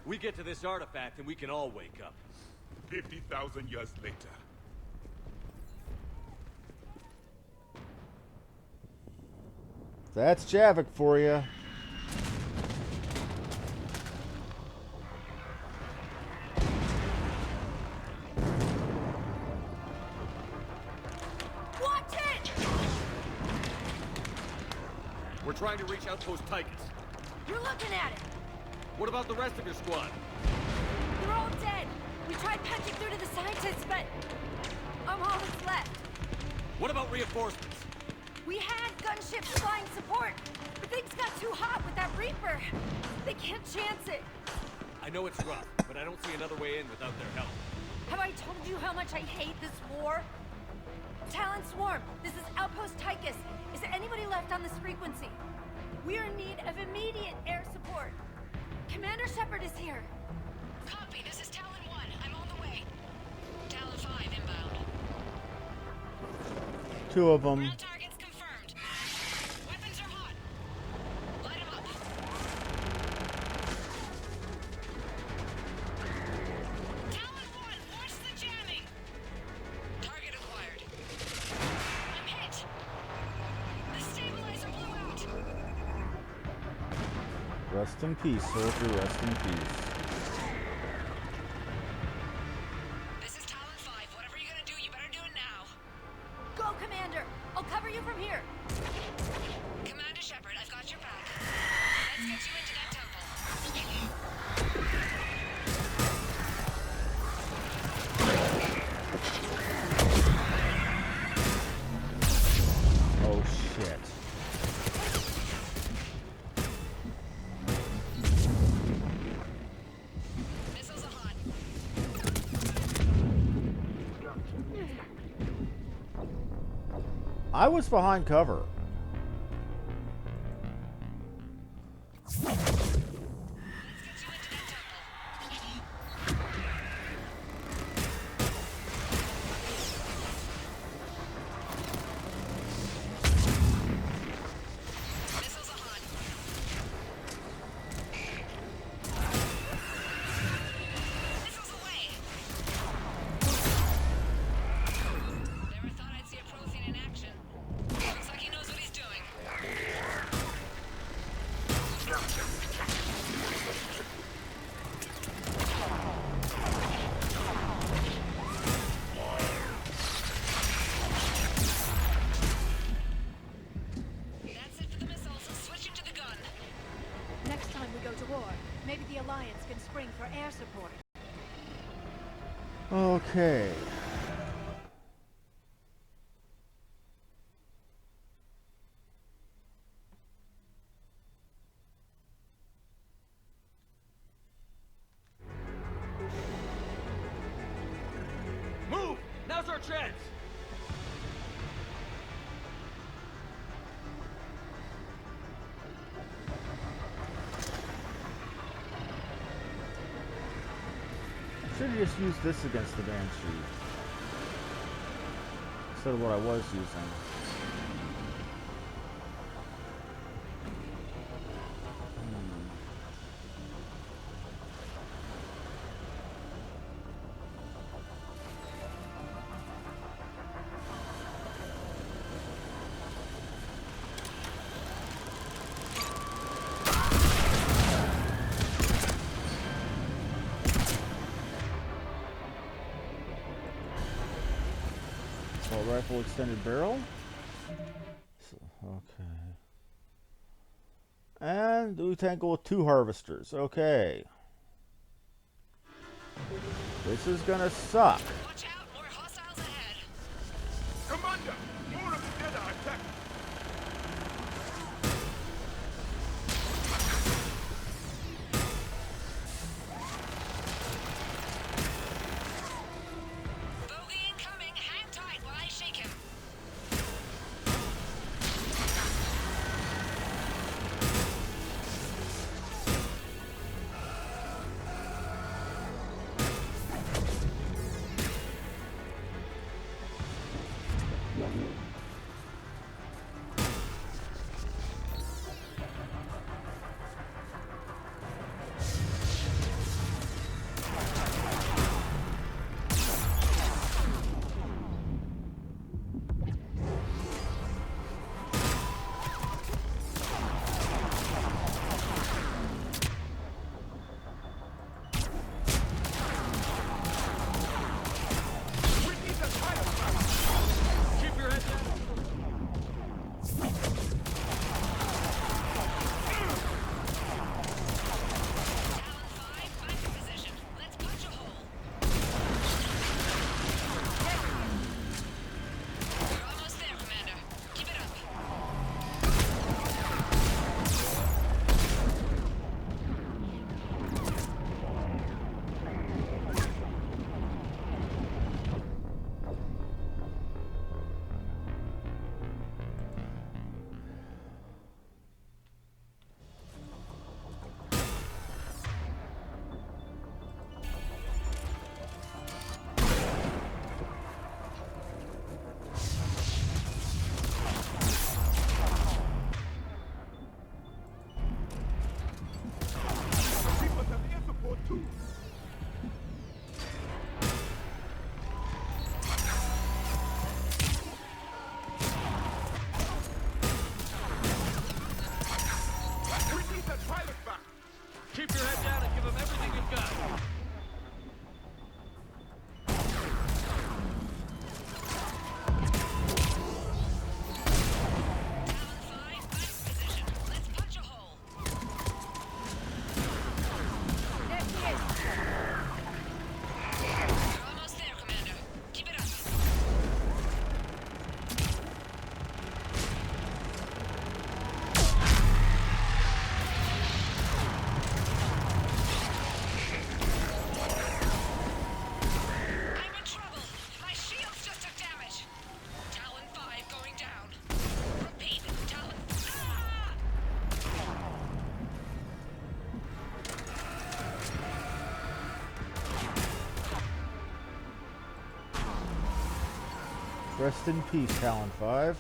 We get to this artifact and we can all wake up. 50,000 years later. That's Javik for you. Watch it! We're trying to reach Outpost Tychus. You're looking at it. What about the rest of your squad? They're all dead. We tried punching through to the scientists, but I'm all that's left. What about reinforcements? We had gunships flying support, but things got too hot with that Reaper. They can't chance it. I know it's rough, but I don't see another way in without their help. Have I told you how much I hate this war? Talon Swarm, this is Outpost Tychus. Is there anybody left on this frequency? We are in need of immediate air support. Commander Shepard is here. Copy, this is Talon 1. I'm on the way. Talon 5 inbound. Two of them. Ground targets confirmed. Weapons are hot. Light them up. Talon 1, watch the jamming. Target acquired. I'm hit. The stabilizer blew out. Rest in peace, soldier. Rest in peace. This is Talon 5. Whatever you're gonna do, you better do it now. Go, Commander. I'll cover you from here. Commander Shepard, I've got your back. Let's get you into that temple. Oh shit. Missiles are hot. I was behind cover. Missiles are hot. Missiles away. Never thought I'd see a Prothean in action. Looks like he knows what he's doing. That's it for the missiles. Switching to the gun. Next time we go to war, maybe the Alliance can spring for air support. Okay. Move! Now's our chance! Should have just used this against the Banshee instead of what I was using. Assault rifle extended barrel. So, okay. And we tangle with 2 harvesters. Okay. This is gonna suck. Watch out, more hostiles ahead. Commander, more of the dead are attacking. Bogey incoming. Hang tight while I shake him. Keep your head down and give them everything you've got. Rest in peace, Talon 5.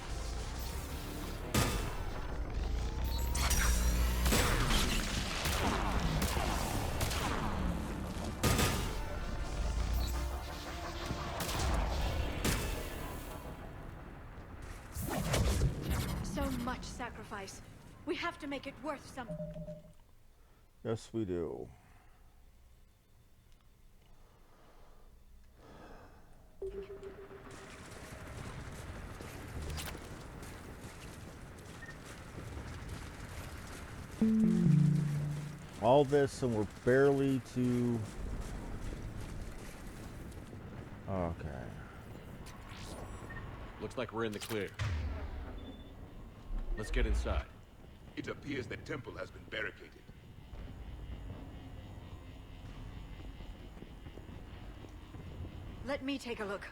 So much sacrifice. We have to make it worth something. Yes, we do. All this and we're barely to... Okay. Looks like we're in the clear. Let's get inside. It appears the temple has been barricaded. Let me take a look.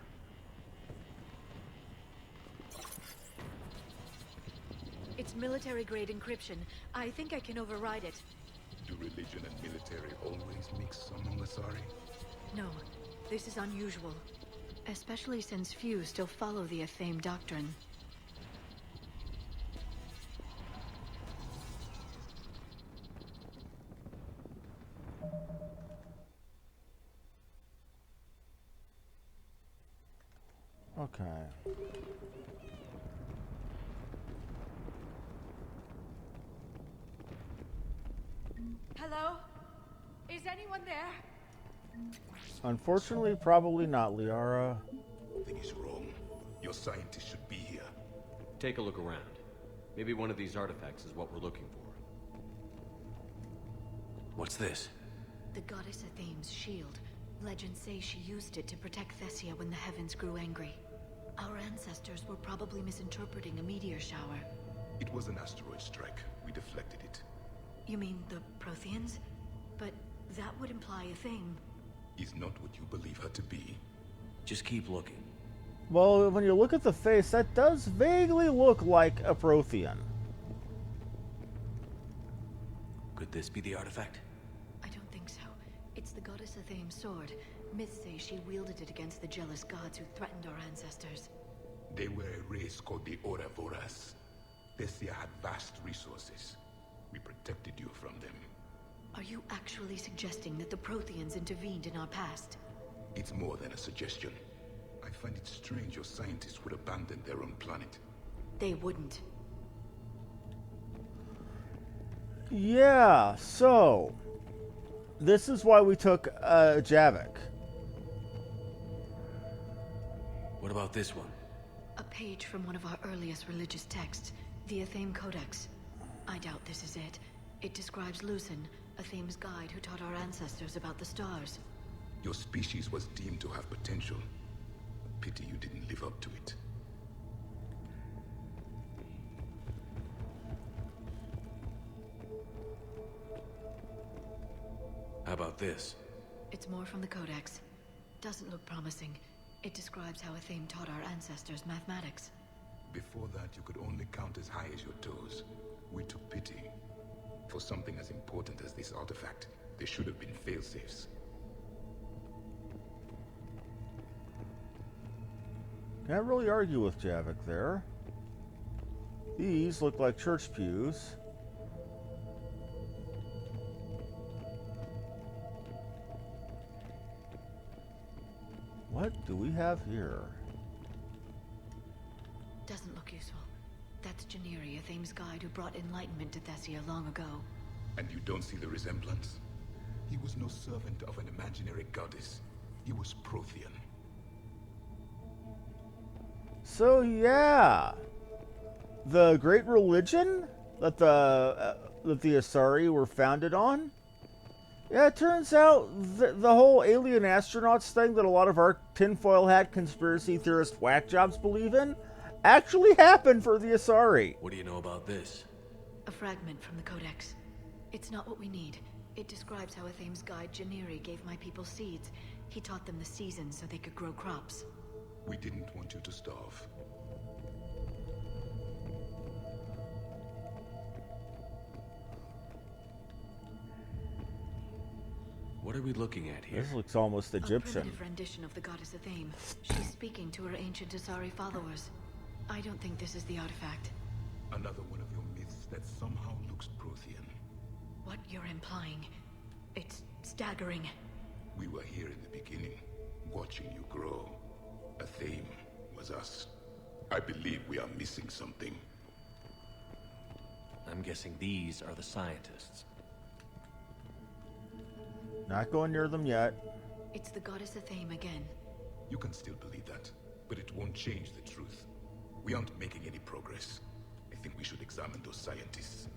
It's military-grade encryption. I think I can override it. Do religion and military always mix among Asari? No, this is unusual. Especially since few still follow the Athame doctrine. Okay. Hello? Is anyone there? Unfortunately, probably not, Liara. Something is wrong. Your scientists should be here. Take a look around. Maybe one of these artifacts is what we're looking for. What's this? The goddess Athame's shield. Legends say she used it to protect Thessia when the heavens grew angry. Our ancestors were probably misinterpreting a meteor shower. It was an asteroid strike. We deflected it. You mean the Protheans? But that would imply Athame. Is not what you believe her to be. Just keep looking. Well, when you look at the face, that does vaguely look like a Prothean. Could this be the artifact? I don't think so. It's the goddess Athame's sword. Myths say she wielded it against the jealous gods who threatened our ancestors. They were a race called the Ouroboros. Thessia had vast resources. We protected you from them. Are you actually suggesting that the Protheans intervened in our past? It's more than a suggestion. I find it strange your scientists would abandon their own planet. They wouldn't. Yeah, so... this is why we took Javik. What about this one? A page from one of our earliest religious texts, the Athame Codex. I doubt this is it. It describes Lucen, Athame's guide who taught our ancestors about the stars. Your species was deemed to have potential. Pity you didn't live up to it. How about this? It's more from the Codex. Doesn't look promising. It describes how Athame taught our ancestors mathematics. Before that, you could only count as high as your toes. We took pity. For something as important as this artifact, there should have been failsafes. Can't really argue with Javik there. These look like church pews. What do we have here? Doesn't look useful. That's Janiri, Athame's guide who brought enlightenment to Thessia long ago. And you don't see the resemblance? He was no servant of an imaginary goddess. He was Prothean. So yeah, the great religion that the Asari were founded on. Yeah, it turns out the whole alien astronauts thing that a lot of our tinfoil hat conspiracy theorist whack jobs believe in actually happened for the Asari. What do you know about this? A fragment from the Codex. It's not what we need. It describes how Athame's guide Janiri gave my people seeds. He taught them the seasons so they could grow crops. We didn't want you to starve. What are we looking at here? This looks almost Egyptian. A primitive rendition of the goddess Athame. She's speaking to her ancient Asari followers. I don't think this is the artifact. Another one of your myths that somehow looks Prothean. What you're implying, it's staggering. We were here in the beginning, watching you grow. Athame was us. I believe we are missing something. I'm guessing these are the scientists. Not going near them yet. It's the goddess Athame again. You can still believe that, but it won't change the truth. We aren't making any progress. I think we should examine those scientists.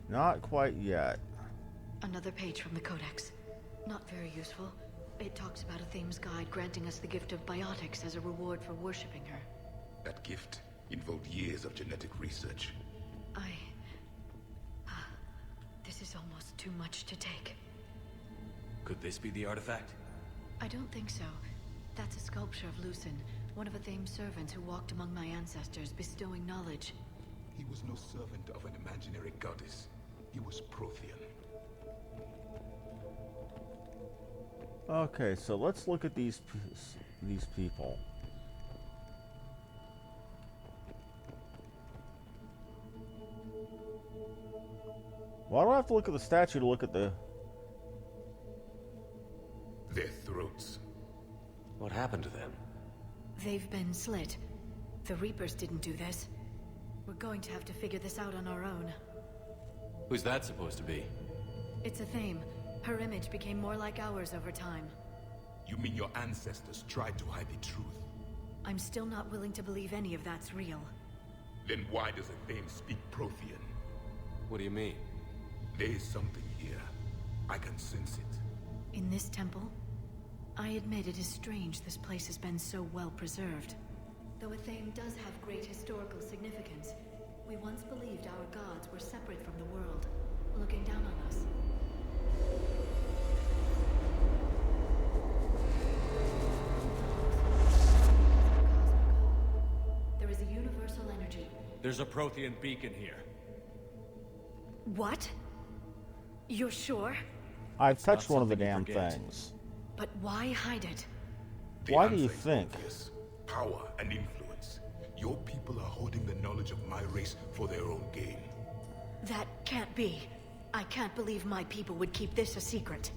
Not quite yet. Another page from the Codex. Not very useful. It talks about Athame's guide granting us the gift of biotics as a reward for worshipping her. That gift involved years of genetic research. This is almost too much to take. Could this be the artifact? I don't think so. That's a sculpture of Lucen, one of Athame's servants who walked among my ancestors, bestowing knowledge. He was no servant of an imaginary goddess. He was Prothean. Okay, so let's look at these people. Well, I don't have to look at the statue to look at the... Their throats. What happened to them? They've been slit. The Reapers didn't do this. We're going to have to figure this out on our own. Who's that supposed to be? It's Athame. Her image became more like ours over time. You mean your ancestors tried to hide the truth? I'm still not willing to believe any of that's real. Then why does Athame speak Prothean? What do you mean? There is something here. I can sense it. In this temple? I admit it is strange this place has been so well preserved. Though Athame does have great historical significance, we once believed our gods were separate from the world, looking down on us. There is a universal energy. There's a Prothean beacon here. What? You're sure? I've touched one of the damn things. But why hide it? Why do you think? Obvious. Power and influence. Your people are holding the knowledge of my race for their own gain. That can't be. I can't believe my people would keep this a secret.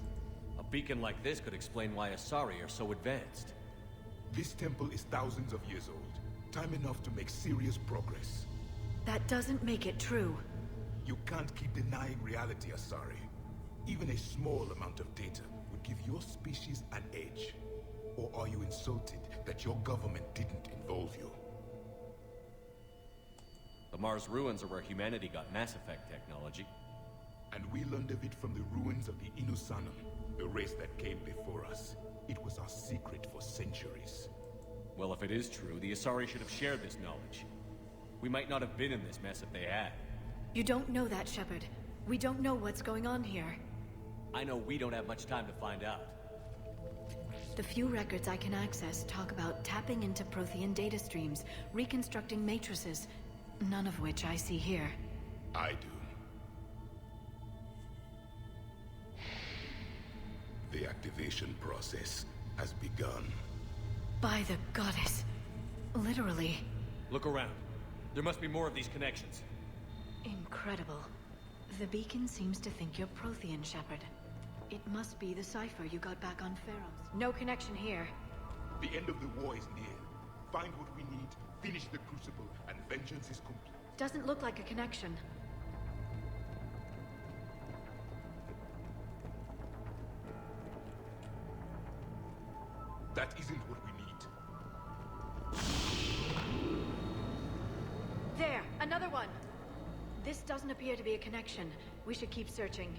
A beacon like this could explain why Asari are so advanced. This temple is thousands of years old. Time enough to make serious progress. That doesn't make it true. You can't keep denying reality, Asari. Even a small amount of data would give your species an edge. Or are you insulted that your government didn't involve you? The Mars ruins are where humanity got Mass Effect technology. And we learned of it from the ruins of the Inusanum, the race that came before us. It was our secret for centuries. Well, if it is true, the Asari should have shared this knowledge. We might not have been in this mess if they had. You don't know that, Shepard. We don't know what's going on here. I know we don't have much time to find out. The few records I can access talk about tapping into Prothean data streams, reconstructing matrices, none of which I see here. I do. The activation process has begun. By the goddess. Literally. Look around. There must be more of these connections. Incredible. The beacon seems to think you're Prothean, Shepard. It must be the cipher you got back on Pharaohs. No connection here. The end of the war is near. Find what we need, finish the Crucible, and vengeance is complete. Doesn't look like a connection. That isn't what we need. There! Another one! This doesn't appear to be a connection. We should keep searching.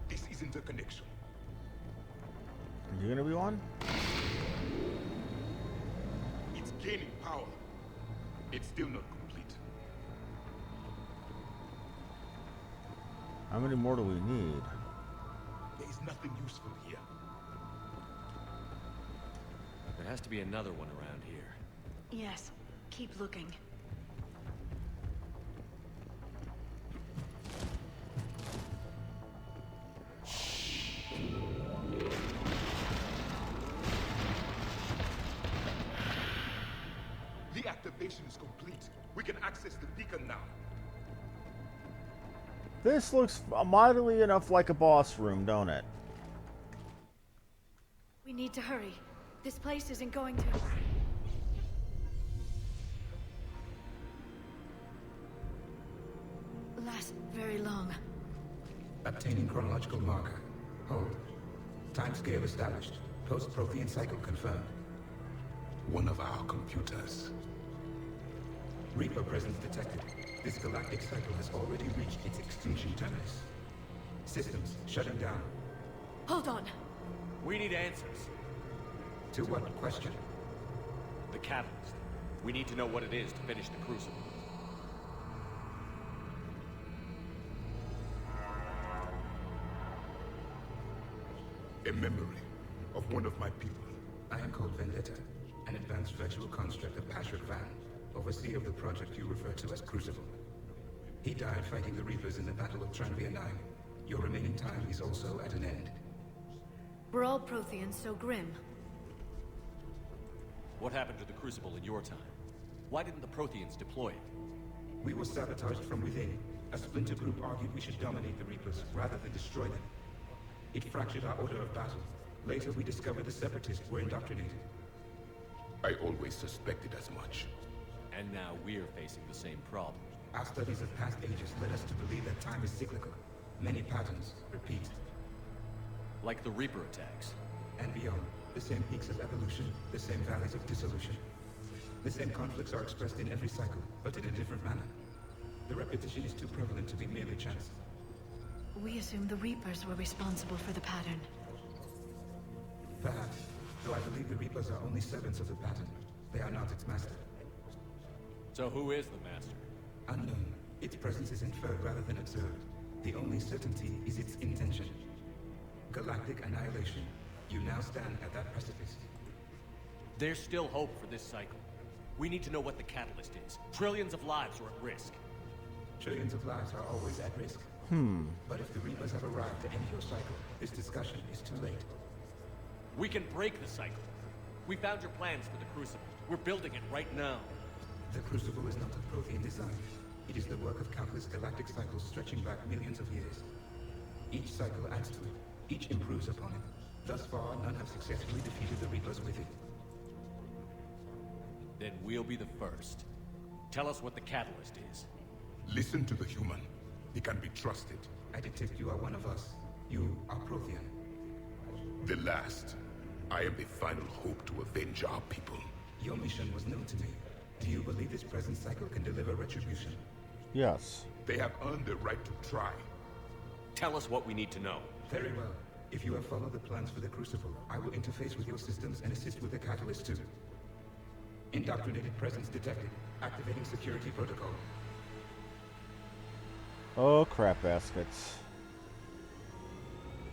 This isn't a connection. Are you gonna be one? It's gaining power. It's still not complete. How many more do we need? There is nothing useful here. There has to be another one around here. Yes. Keep looking. The activation is complete. We can access the beacon now. This looks mightily enough like a boss room, don't it? We need to hurry. This place isn't going to... last very long. Obtaining chronological marker. Hold. Timescale established. Post-Prothean cycle confirmed. One of our computers. Reaper presence detected. This galactic cycle has already reached its extinction terminus. Systems shutting down. Hold on. We need answers. To what question? The catalyst. We need to know what it is to finish the Crucible. A memory of one of my people. I am called Vendetta, an advanced virtual construct of Patrick Van, overseer of the project you refer to as Crucible. He died fighting the Reapers in the Battle of Tranvia 9. Your remaining time is also at an end. We're all Protheans so grim. What happened to the Crucible in your time? Why didn't the Protheans deploy it? We were sabotaged from within. A splinter group argued we should dominate the Reapers rather than destroy them. It fractured our order of battle. Later, we discovered the Separatists were indoctrinated. I always suspected as much. And now we're facing the same problem. Our studies of past ages led us to believe that time is cyclical. Many patterns repeat. Like the Reaper attacks. And beyond. The same peaks of evolution, the same valleys of dissolution. The same conflicts are expressed in every cycle, but in a different manner. The repetition is too prevalent to be merely chance. We assumed the Reapers were responsible for the pattern. Perhaps, though I believe the Reapers are only servants of the pattern. They are not its master. So who is the master? Unknown. Its presence is inferred rather than observed. The only certainty is its intention. Galactic annihilation. You now stand at that precipice. There's still hope for this cycle. We need to know what the catalyst is. Trillions of lives are at risk. Trillions of lives are always at risk. But if the Reapers have arrived to end your cycle, this discussion is too late. We can break the cycle. We found your plans for the Crucible. We're building it right now. The Crucible is not of Prothean design. It is the work of countless galactic cycles stretching back millions of years. Each cycle adds to it. Each improves upon it. Thus far, none have successfully defeated the Reapers with it. Then we'll be the first. Tell us what the catalyst is. Listen to the human. He can be trusted. I detect you are one of us. You are Prothean. The last. I am the final hope to avenge our people. Your mission was known to me. Do you believe this present cycle can deliver retribution? Yes. They have earned the right to try. Tell us what we need to know. Very well. If you have followed the plans for the Crucible, I will interface with your systems and assist with the catalyst too. Indoctrinated presence detected. Activating security protocol. Oh, crap baskets.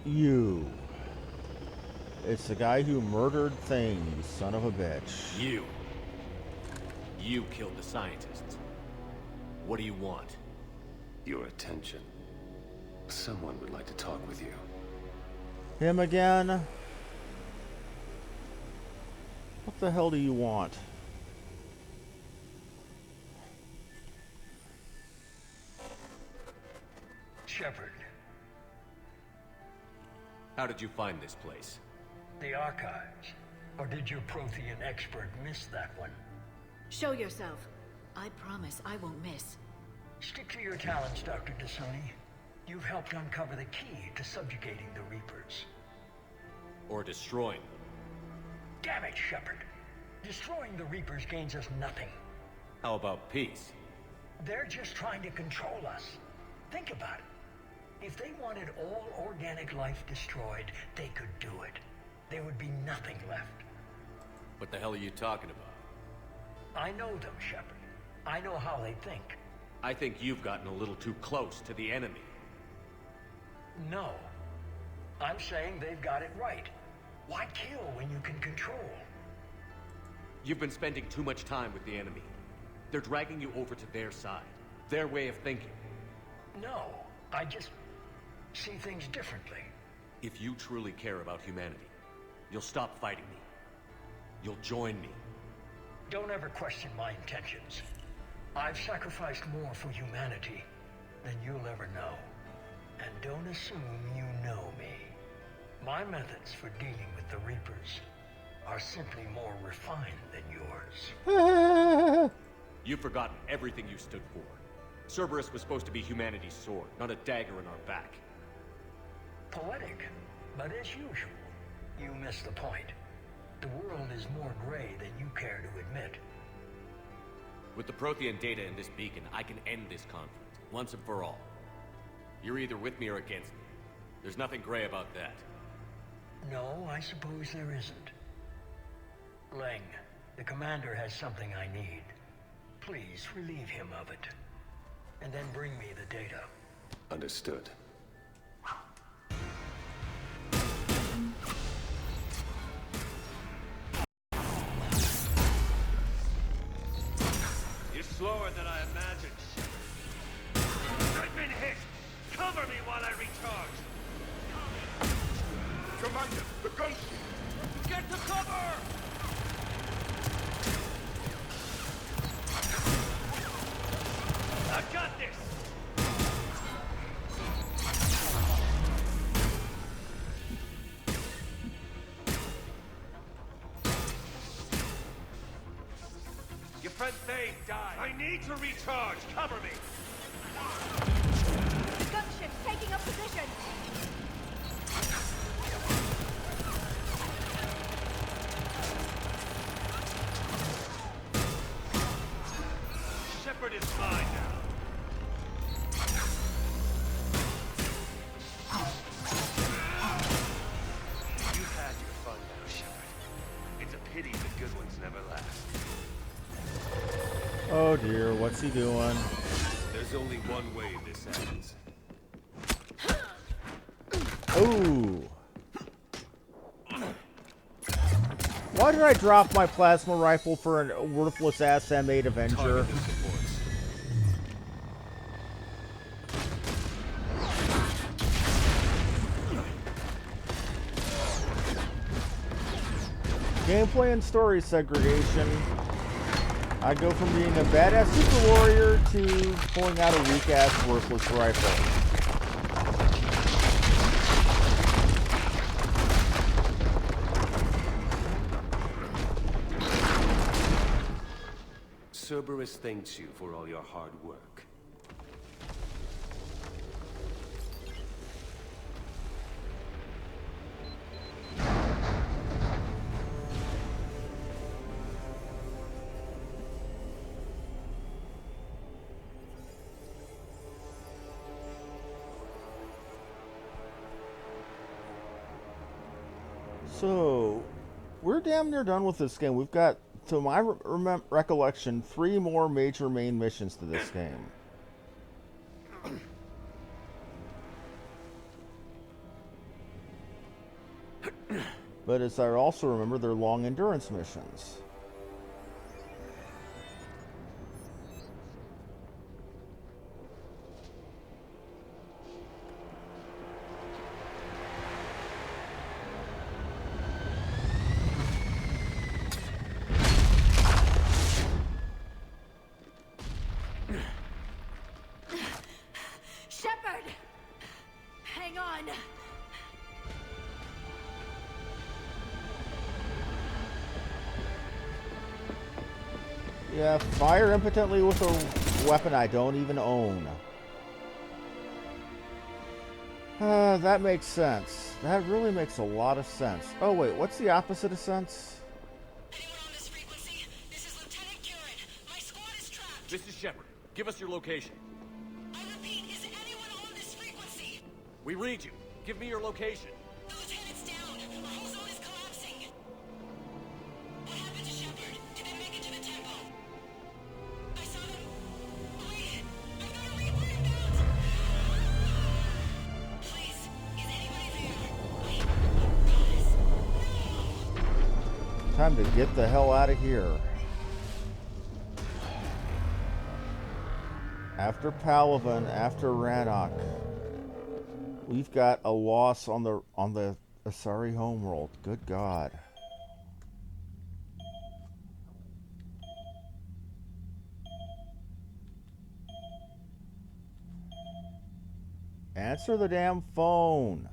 You. It's the guy who murdered Thing, you son of a bitch. You. You killed the scientists. What do you want? Your attention. Someone would like to talk with you. Him again? What the hell do you want? Shepard. How did you find this place? The archives. Or did your Prothean expert miss that one? Show yourself. I promise I won't miss. Stick to your talents, Dr. Dasani. You've helped uncover the key to subjugating the Reapers. Or destroying them. Damn it, Shepard. Destroying the Reapers gains us nothing. How about peace? They're just trying to control us. Think about it. If they wanted all organic life destroyed, they could do it. There would be nothing left. What the hell are you talking about? I know them, Shepard. I know how they think. I think you've gotten a little too close to the enemy. No. I'm saying they've got it right. Why kill when you can control? You've been spending too much time with the enemy. They're dragging you over to their side. Their way of thinking. No, I just see things differently. If you truly care about humanity, you'll stop fighting me. You'll join me. Don't ever question my intentions. I've sacrificed more for humanity than you'll ever know. And don't assume you know me. My methods for dealing with the Reapers are simply more refined than yours. You've forgotten everything you stood for. Cerberus was supposed to be humanity's sword, not a dagger in our back. Poetic, but as usual, you miss the point. The world is more gray than you care to admit. With the Prothean data in this beacon, I can end this conflict, once and for all. You're either with me or against me. There's nothing gray about that. No, I suppose there isn't. Leng, the commander has something I need. Please relieve him of it. And then bring me the data. Understood. You're slower than I imagined. I've been hit! Cover me while I recharge! Commander, the gunship! Get to cover! I've got this! Your friend Thane died. I need to recharge. Cover me. The gunship's taking up position! Shepard is mine now. The good ones never last. Oh dear, what's he doing? There's only one way this ends. Ooh. Why did I drop my plasma rifle for a worthless ass M8 Avenger? Gameplay and story segregation. I go from being a badass super warrior to pulling out a weak ass worthless rifle. Cerberus thanks you for all your hard work. So, we're damn near done with this game. We've got, to my recollection, 3 more major main missions to this game. But as I also remember, they're long endurance missions. Shepard! Hang on! Yeah, fire impotently with a weapon I don't even own. That makes sense. That really makes a lot of sense. Oh wait, what's the opposite of sense? This is Shepard. Give us your location. I repeat, is anyone on this frequency? We read you. Give me your location. The lieutenant's down. Our whole zone is collapsing. What happened to Shepard? Did they make it to the temple? I saw them. Wait, I've got a Reaper inbound. Please, is anybody there? Time to get the hell out of here. After Palaven, after Rannoch, we've got a loss on the Asari homeworld. Good God. Answer the damn phone.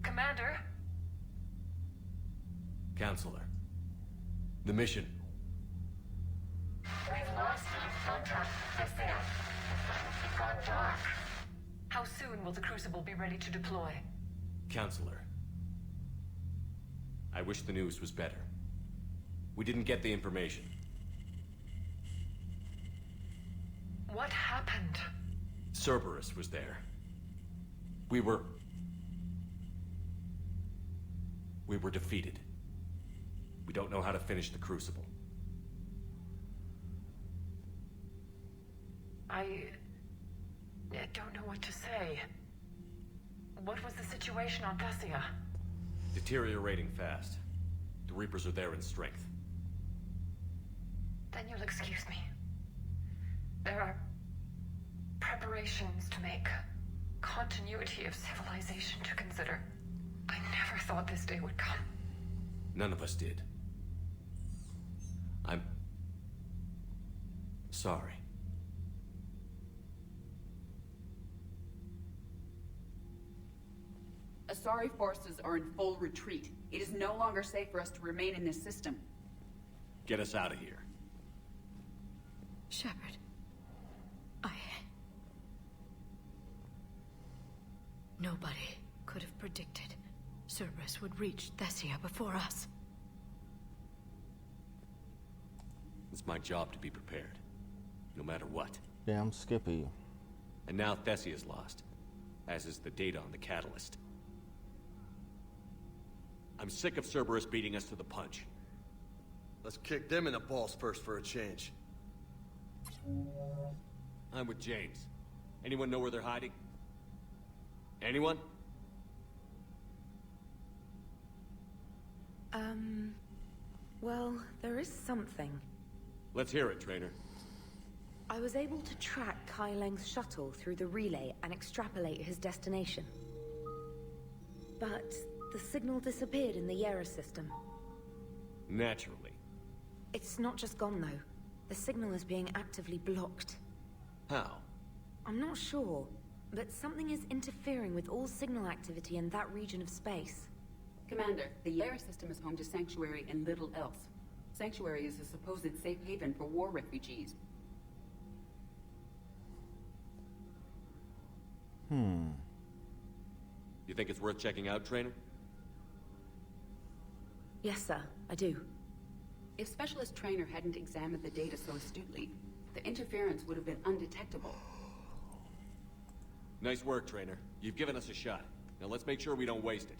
Commander? Counselor. The mission. We've lost contact with Thea. It's gone dark. How soon will the Crucible be ready to deploy? Counselor. I wish the news was better. We didn't get the information. What happened? Cerberus was there. We were defeated. We don't know how to finish the Crucible. I don't know what to say. What was the situation on Thessia? Deteriorating fast. The Reapers are there in strength. Then you'll excuse me. There are preparations to make. Continuity of civilization to consider. I never thought this day would come. None of us did. I'm sorry. Asari forces are in full retreat. It is no longer safe for us to remain in this system. Get us out of here. Shepard, Nobody could have predicted Cerberus would reach Thessia before us. It's my job to be prepared, no matter what. Damn Skippy. And now Thessia's lost, as is the data on the catalyst. I'm sick of Cerberus beating us to the punch. Let's kick them in the balls first for a change. I'm with James. Anyone know where they're hiding? Anyone? Well, there is something. Let's hear it, Trainer. I was able to track Kai Leng's shuttle through the relay and extrapolate his destination. But the signal disappeared in the Yera system. Naturally. It's not just gone, though. The signal is being actively blocked. How? I'm not sure, but something is interfering with all signal activity in that region of space. Commander, the Yera system is home to Sanctuary and little else. Sanctuary is a supposed safe haven for war refugees. You think it's worth checking out, Trainer? Yes, sir, I do. If Specialist Trainer hadn't examined the data so astutely, the interference would have been undetectable. Nice work, Trainer. You've given us a shot. Now let's make sure we don't waste it.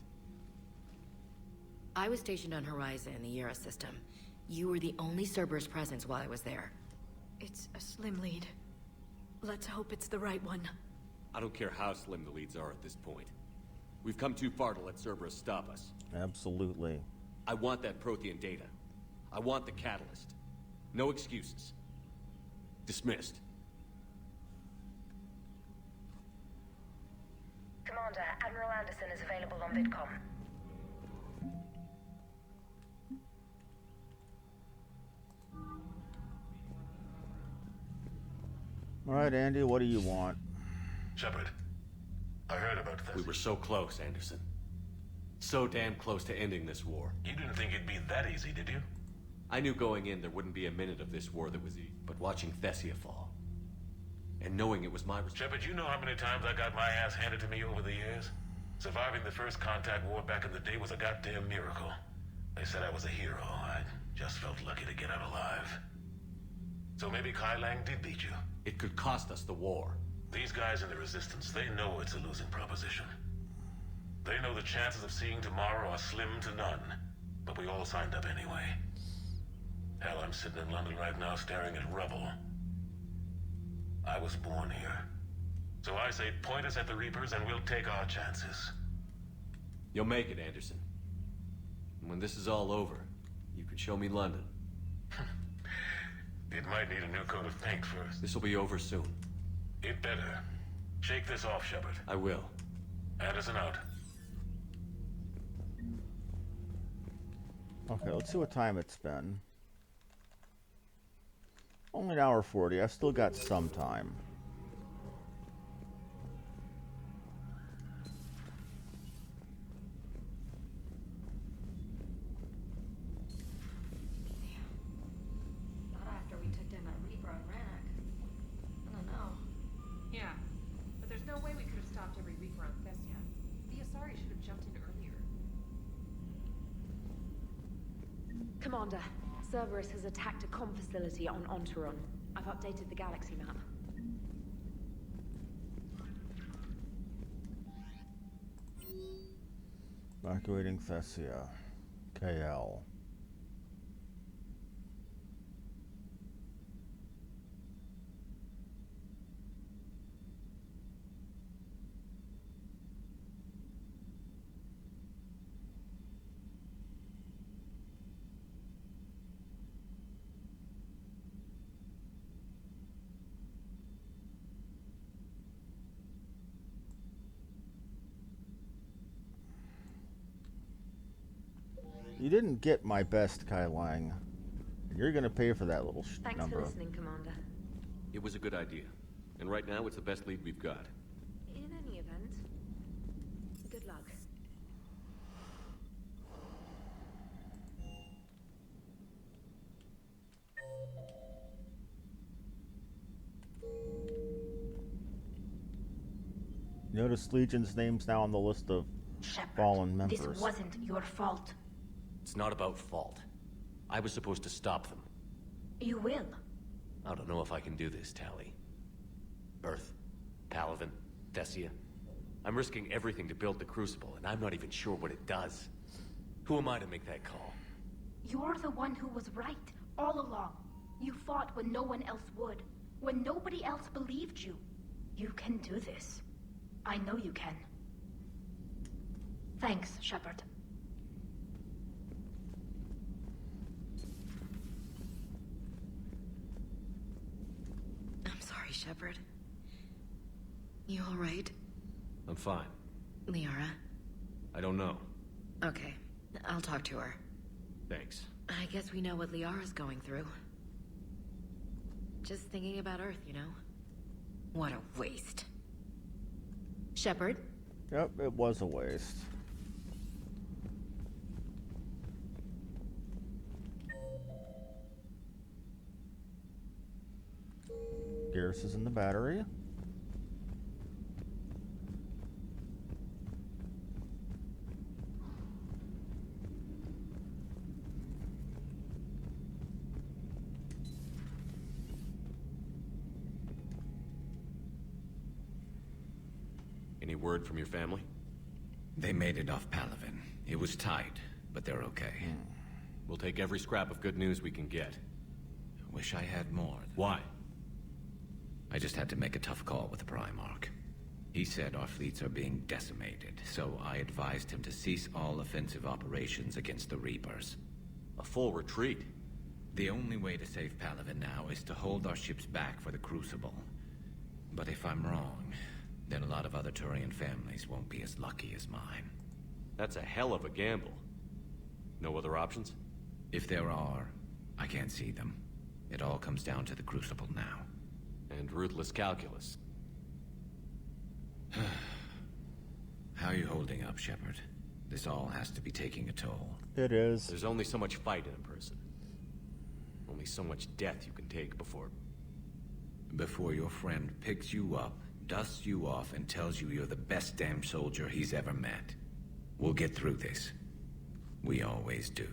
I was stationed on Horizon in the Yera system. You were the only Cerberus presence while I was there. It's a slim lead. Let's hope it's the right one. I don't care how slim the leads are at this point. We've come too far to let Cerberus stop us. Absolutely. I want that Prothean data. I want the catalyst. No excuses. Dismissed. Commander, Admiral Anderson is available on VidCom. Alright, Andy, what do you want? Shepard, I heard about this. We were so close, Anderson. So damn close to ending this war. You didn't think it'd be that easy, did you? I knew going in there wouldn't be a minute of this war that was easy, but watching Thessia fall, and knowing it was my Shepard, you know how many times I got my ass handed to me over the years? Surviving the first contact war back in the day was a goddamn miracle. They said I was a hero. I just felt lucky to get out alive. So maybe Kai Lang did beat you. It could cost us the war. These guys in the Resistance, they know it's a losing proposition. They know the chances of seeing tomorrow are slim to none. But we all signed up anyway. Hell, I'm sitting in London right now staring at rubble. I was born here. So I say point us at the Reapers and we'll take our chances. You'll make it, Anderson. And when this is all over, you can show me London. It might need a new coat of paint first. This'll be over soon. It better. Shake this off, Shepard. I will. Anderson out. Okay, let's see what time it's been. Only an hour 40. I've still got some time. Not after we took down that Reaper on Rannoch. I don't know. Yeah, but there's no way we could have stopped every Reaper on Thessia. The Asari should have jumped in earlier. Commander, Cerberus has attacked a comm facility on Ontaron. I've updated the galaxy map. Evacuating Thessia. KL. You didn't get my best, Kai Lang. And you're gonna pay for that little Thanks number. for listening, Commander. It was a good idea. And right now, it's the best lead we've got. In any event, good luck. Notice Legion's name's now on the list of fallen members. This wasn't your fault. It's not about fault. I was supposed to stop them. You will. I don't know if I can do this, Tally. Earth, Paladin, Thessia. I'm risking everything to build the Crucible, and I'm not even sure what it does. Who am I to make that call? You're the one who was right, all along. You fought when no one else would, when nobody else believed you. You can do this. I know you can. Thanks, Shepard. I'm sorry, Shepard. You alright? I'm fine. Liara? I don't know. Okay, I'll talk to her. Thanks. I guess we know what Liara's going through. Just thinking about Earth, you know? What a waste. Shepard? Yep, it was a waste. Garrus is in the battery. Any word from your family? They made it off Palaven. It was tight, but they're okay. We'll take every scrap of good news we can get. Wish I had more. Why? I just had to make a tough call with the Primarch. He said our fleets are being decimated, so I advised him to cease all offensive operations against the Reapers. A full retreat? The only way to save Palaven now is to hold our ships back for the Crucible. But if I'm wrong, then a lot of other Turian families won't be as lucky as mine. That's a hell of a gamble. No other options? If there are, I can't see them. It all comes down to the Crucible now. And ruthless calculus. How are you holding up, Shepard? This all has to be taking a toll. It is. There's only so much fight in a person. Only so much death you can take before... Before your friend picks you up, dusts you off, and tells you you're the best damn soldier he's ever met. We'll get through this. We always do.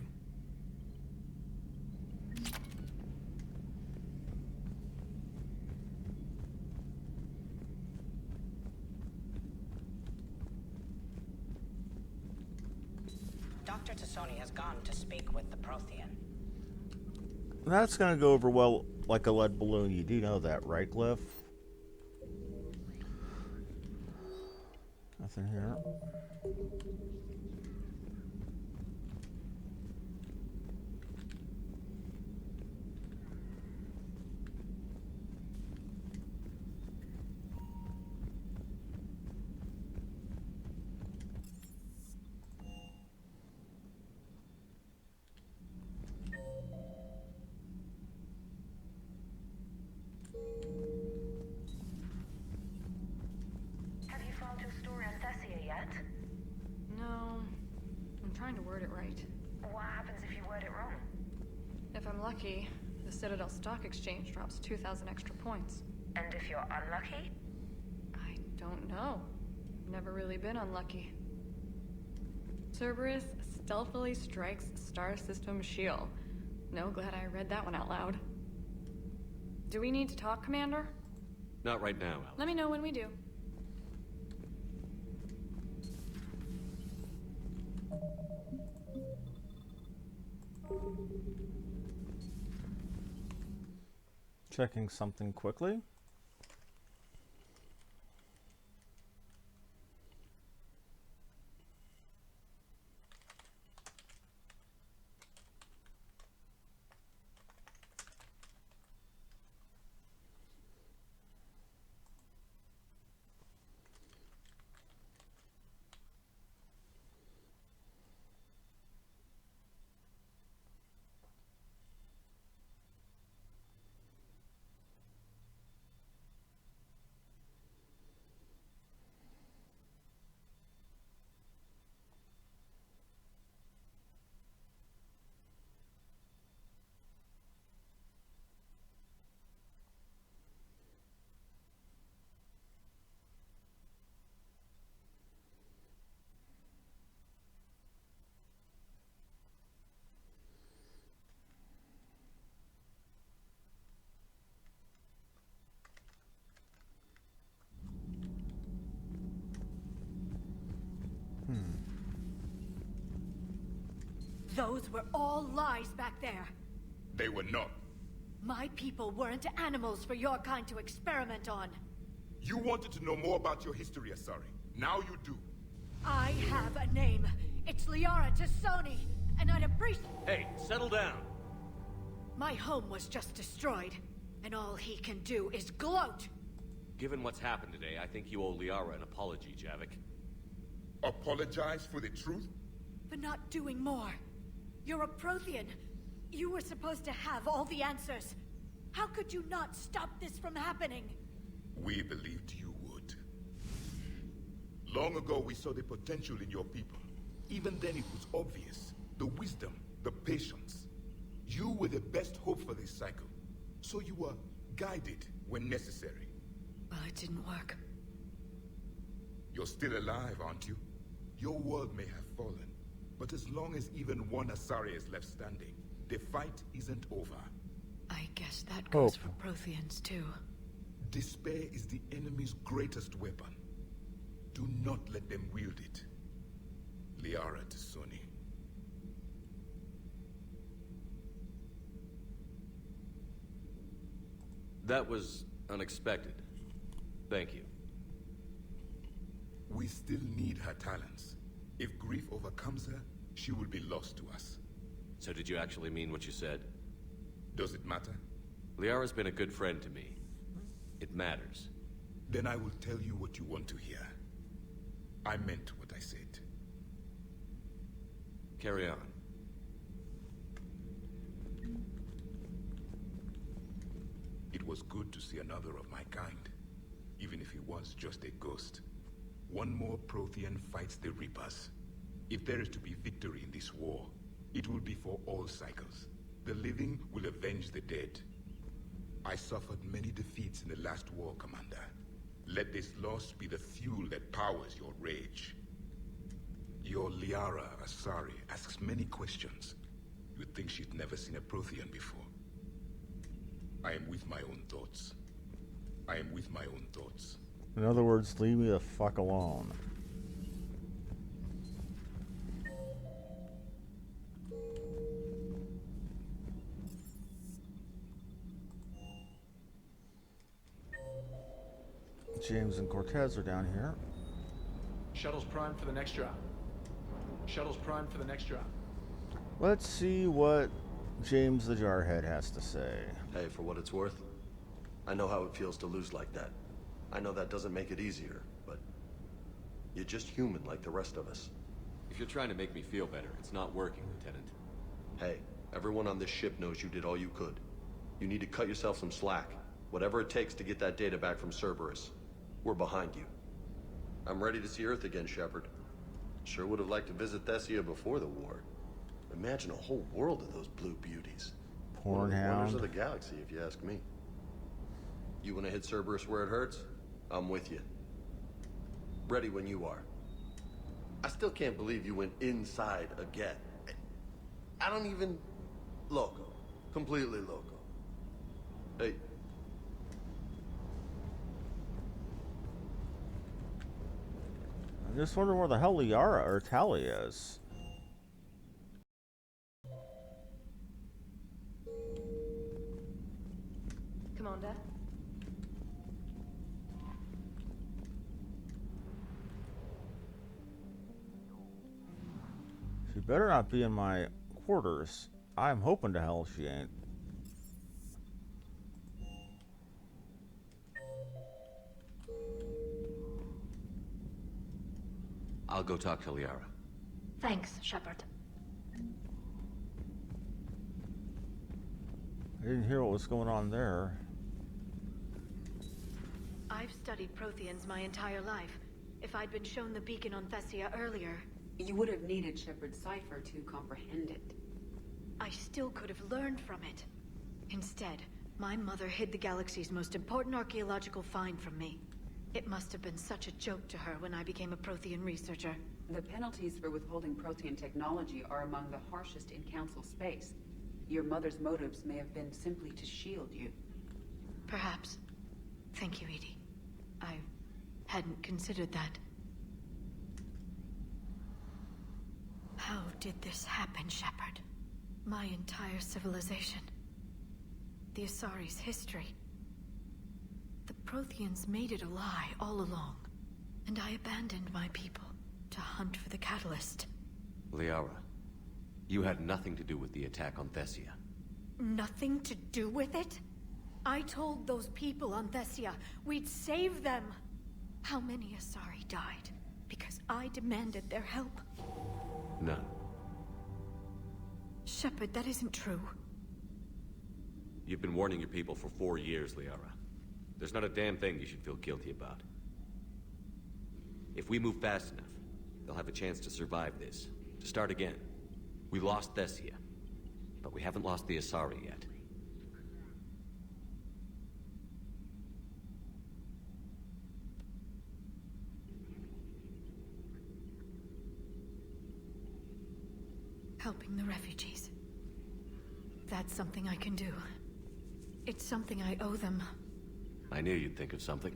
Dr. Tassoni has gone to speak with the Prothean. That's gonna go over well like a lead balloon. You do know that, right, Cliff? Nothing here. Have you filed your story on Thessia yet? No. I'm trying to word it right. What happens if you word it wrong? If I'm lucky, the Citadel Stock Exchange drops 2,000 extra points. And if you're unlucky? I don't know. Never really been unlucky. Cerberus stealthily strikes Star System shield. No, glad I read that one out loud. Do we need to talk, Commander? Not right now, Alex. Let me know when we do. Checking something quickly. Those were all lies back there. They were not. My people weren't animals for your kind to experiment on. You wanted to know more about your history, Asari. Now you do. I have a name. It's Liara Tassoni, and I'd appreciate... Hey, settle down. My home was just destroyed, and all he can do is gloat. Given what's happened today, I think you owe Liara an apology, Javik. Apologize for the truth? For not doing more. You're a Prothean. You were supposed to have all the answers. How could you not stop this from happening? We believed you would. Long ago, we saw the potential in your people. Even then, it was obvious. The wisdom, the patience. You were the best hope for this cycle. So you were guided when necessary. Well, it didn't work. You're still alive, aren't you? Your world may have fallen, but as long as even one Asari is left standing, the fight isn't over. I guess that goes for Protheans, too. Despair is the enemy's greatest weapon. Do not let them wield it. Liara Tassoni. That was unexpected. Thank you. We still need her talents. If grief overcomes her, she will be lost to us. So did you actually mean what you said? Does it matter? Liara's been a good friend to me. It matters. Then I will tell you what you want to hear. I meant what I said. Carry on. It was good to see another of my kind, even if he was just a ghost. One more Prothean fights the Reapers. If there is to be victory in this war, it will be for all cycles. The living will avenge the dead. I suffered many defeats in the last war, Commander. Let this loss be the fuel that powers your rage. Your Liara Asari asks many questions. You'd think she'd never seen a Prothean before. I am with my own thoughts. I am with my own thoughts. In other words, leave me the fuck alone. James and Cortez are down here. Shuttle's primed for the next drop. Shuttle's primed for the next drop. Let's see what James the Jarhead has to say. Hey, for what it's worth, I know how it feels to lose like that. I know that doesn't make it easier, but you're just human like the rest of us. If you're trying to make me feel better, it's not working, Lieutenant. Hey, everyone on this ship knows you did all you could. You need to cut yourself some slack. Whatever it takes to get that data back from Cerberus. We're behind you. I'm ready to see Earth again, Shepard. Sure would have liked to visit Thessia before the war. Imagine a whole world of those blue beauties. One of the wonders of the galaxy, if you ask me. You want to hit Cerberus where it hurts? I'm with you. Ready when you are. I still can't believe you went inside again. I don't even... Loco. Completely loco. Hey. I just wonder where the hell Liara or Tali is. Commander? She better not be in my quarters. I'm hoping to hell she ain't. I'll go talk to Liara. Thanks, Shepard. I didn't hear what was going on there. I've studied Protheans my entire life. If I'd been shown the beacon on Thessia earlier... You would have needed Shepard's cipher to comprehend it. I still could have learned from it. Instead, my mother hid the galaxy's most important archaeological find from me. It must have been such a joke to her when I became a Prothean researcher. The penalties for withholding Prothean technology are among the harshest in Council space. Your mother's motives may have been simply to shield you. Perhaps. Thank you, Edie. I hadn't considered that. How did this happen, Shepard? My entire civilization. The Asari's history. The Protheans made it a lie all along. And I abandoned my people to hunt for the catalyst. Liara, you had nothing to do with the attack on Thessia. Nothing to do with it? I told those people on Thessia we'd save them. How many Asari died because I demanded their help? None. Shepard, that isn't true. You've been warning your people for 4 years, Liara. There's not a damn thing you should feel guilty about. If we move fast enough, they'll have a chance to survive this. To start again. We lost Thessia, but we haven't lost the Asari yet. Helping the refugees. That's something I can do. It's something I owe them. I knew you'd think of something.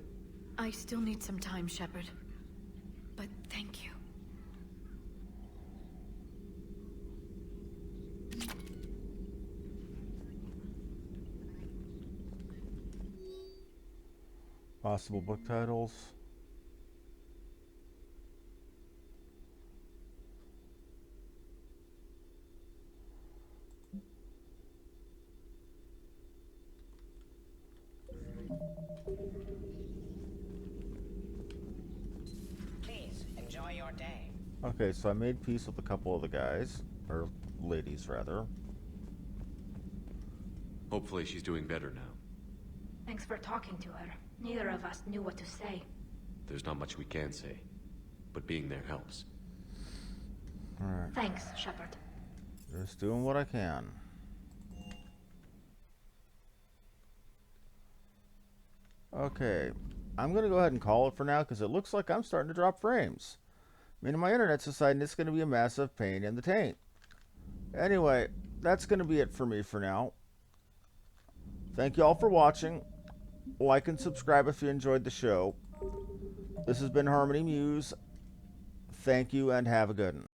I still need some time, Shepard. But thank you. Possible book titles. Please, enjoy your day. Okay, so I made peace with a couple of the guys. Or ladies, rather. Hopefully she's doing better now. Thanks for talking to her. Neither of us knew what to say. There's not much we can say, but being there helps. Alright. Thanks, Shepard. Just doing what I can. Okay. I'm going to go ahead and call it for now because it looks like I'm starting to drop frames. Meaning my internet's deciding it's going to be a massive pain in the taint. Anyway, that's going to be it for me for now. Thank you all for watching. Like and subscribe if you enjoyed the show. This has been Harmony Muse. Thank you and have a good one.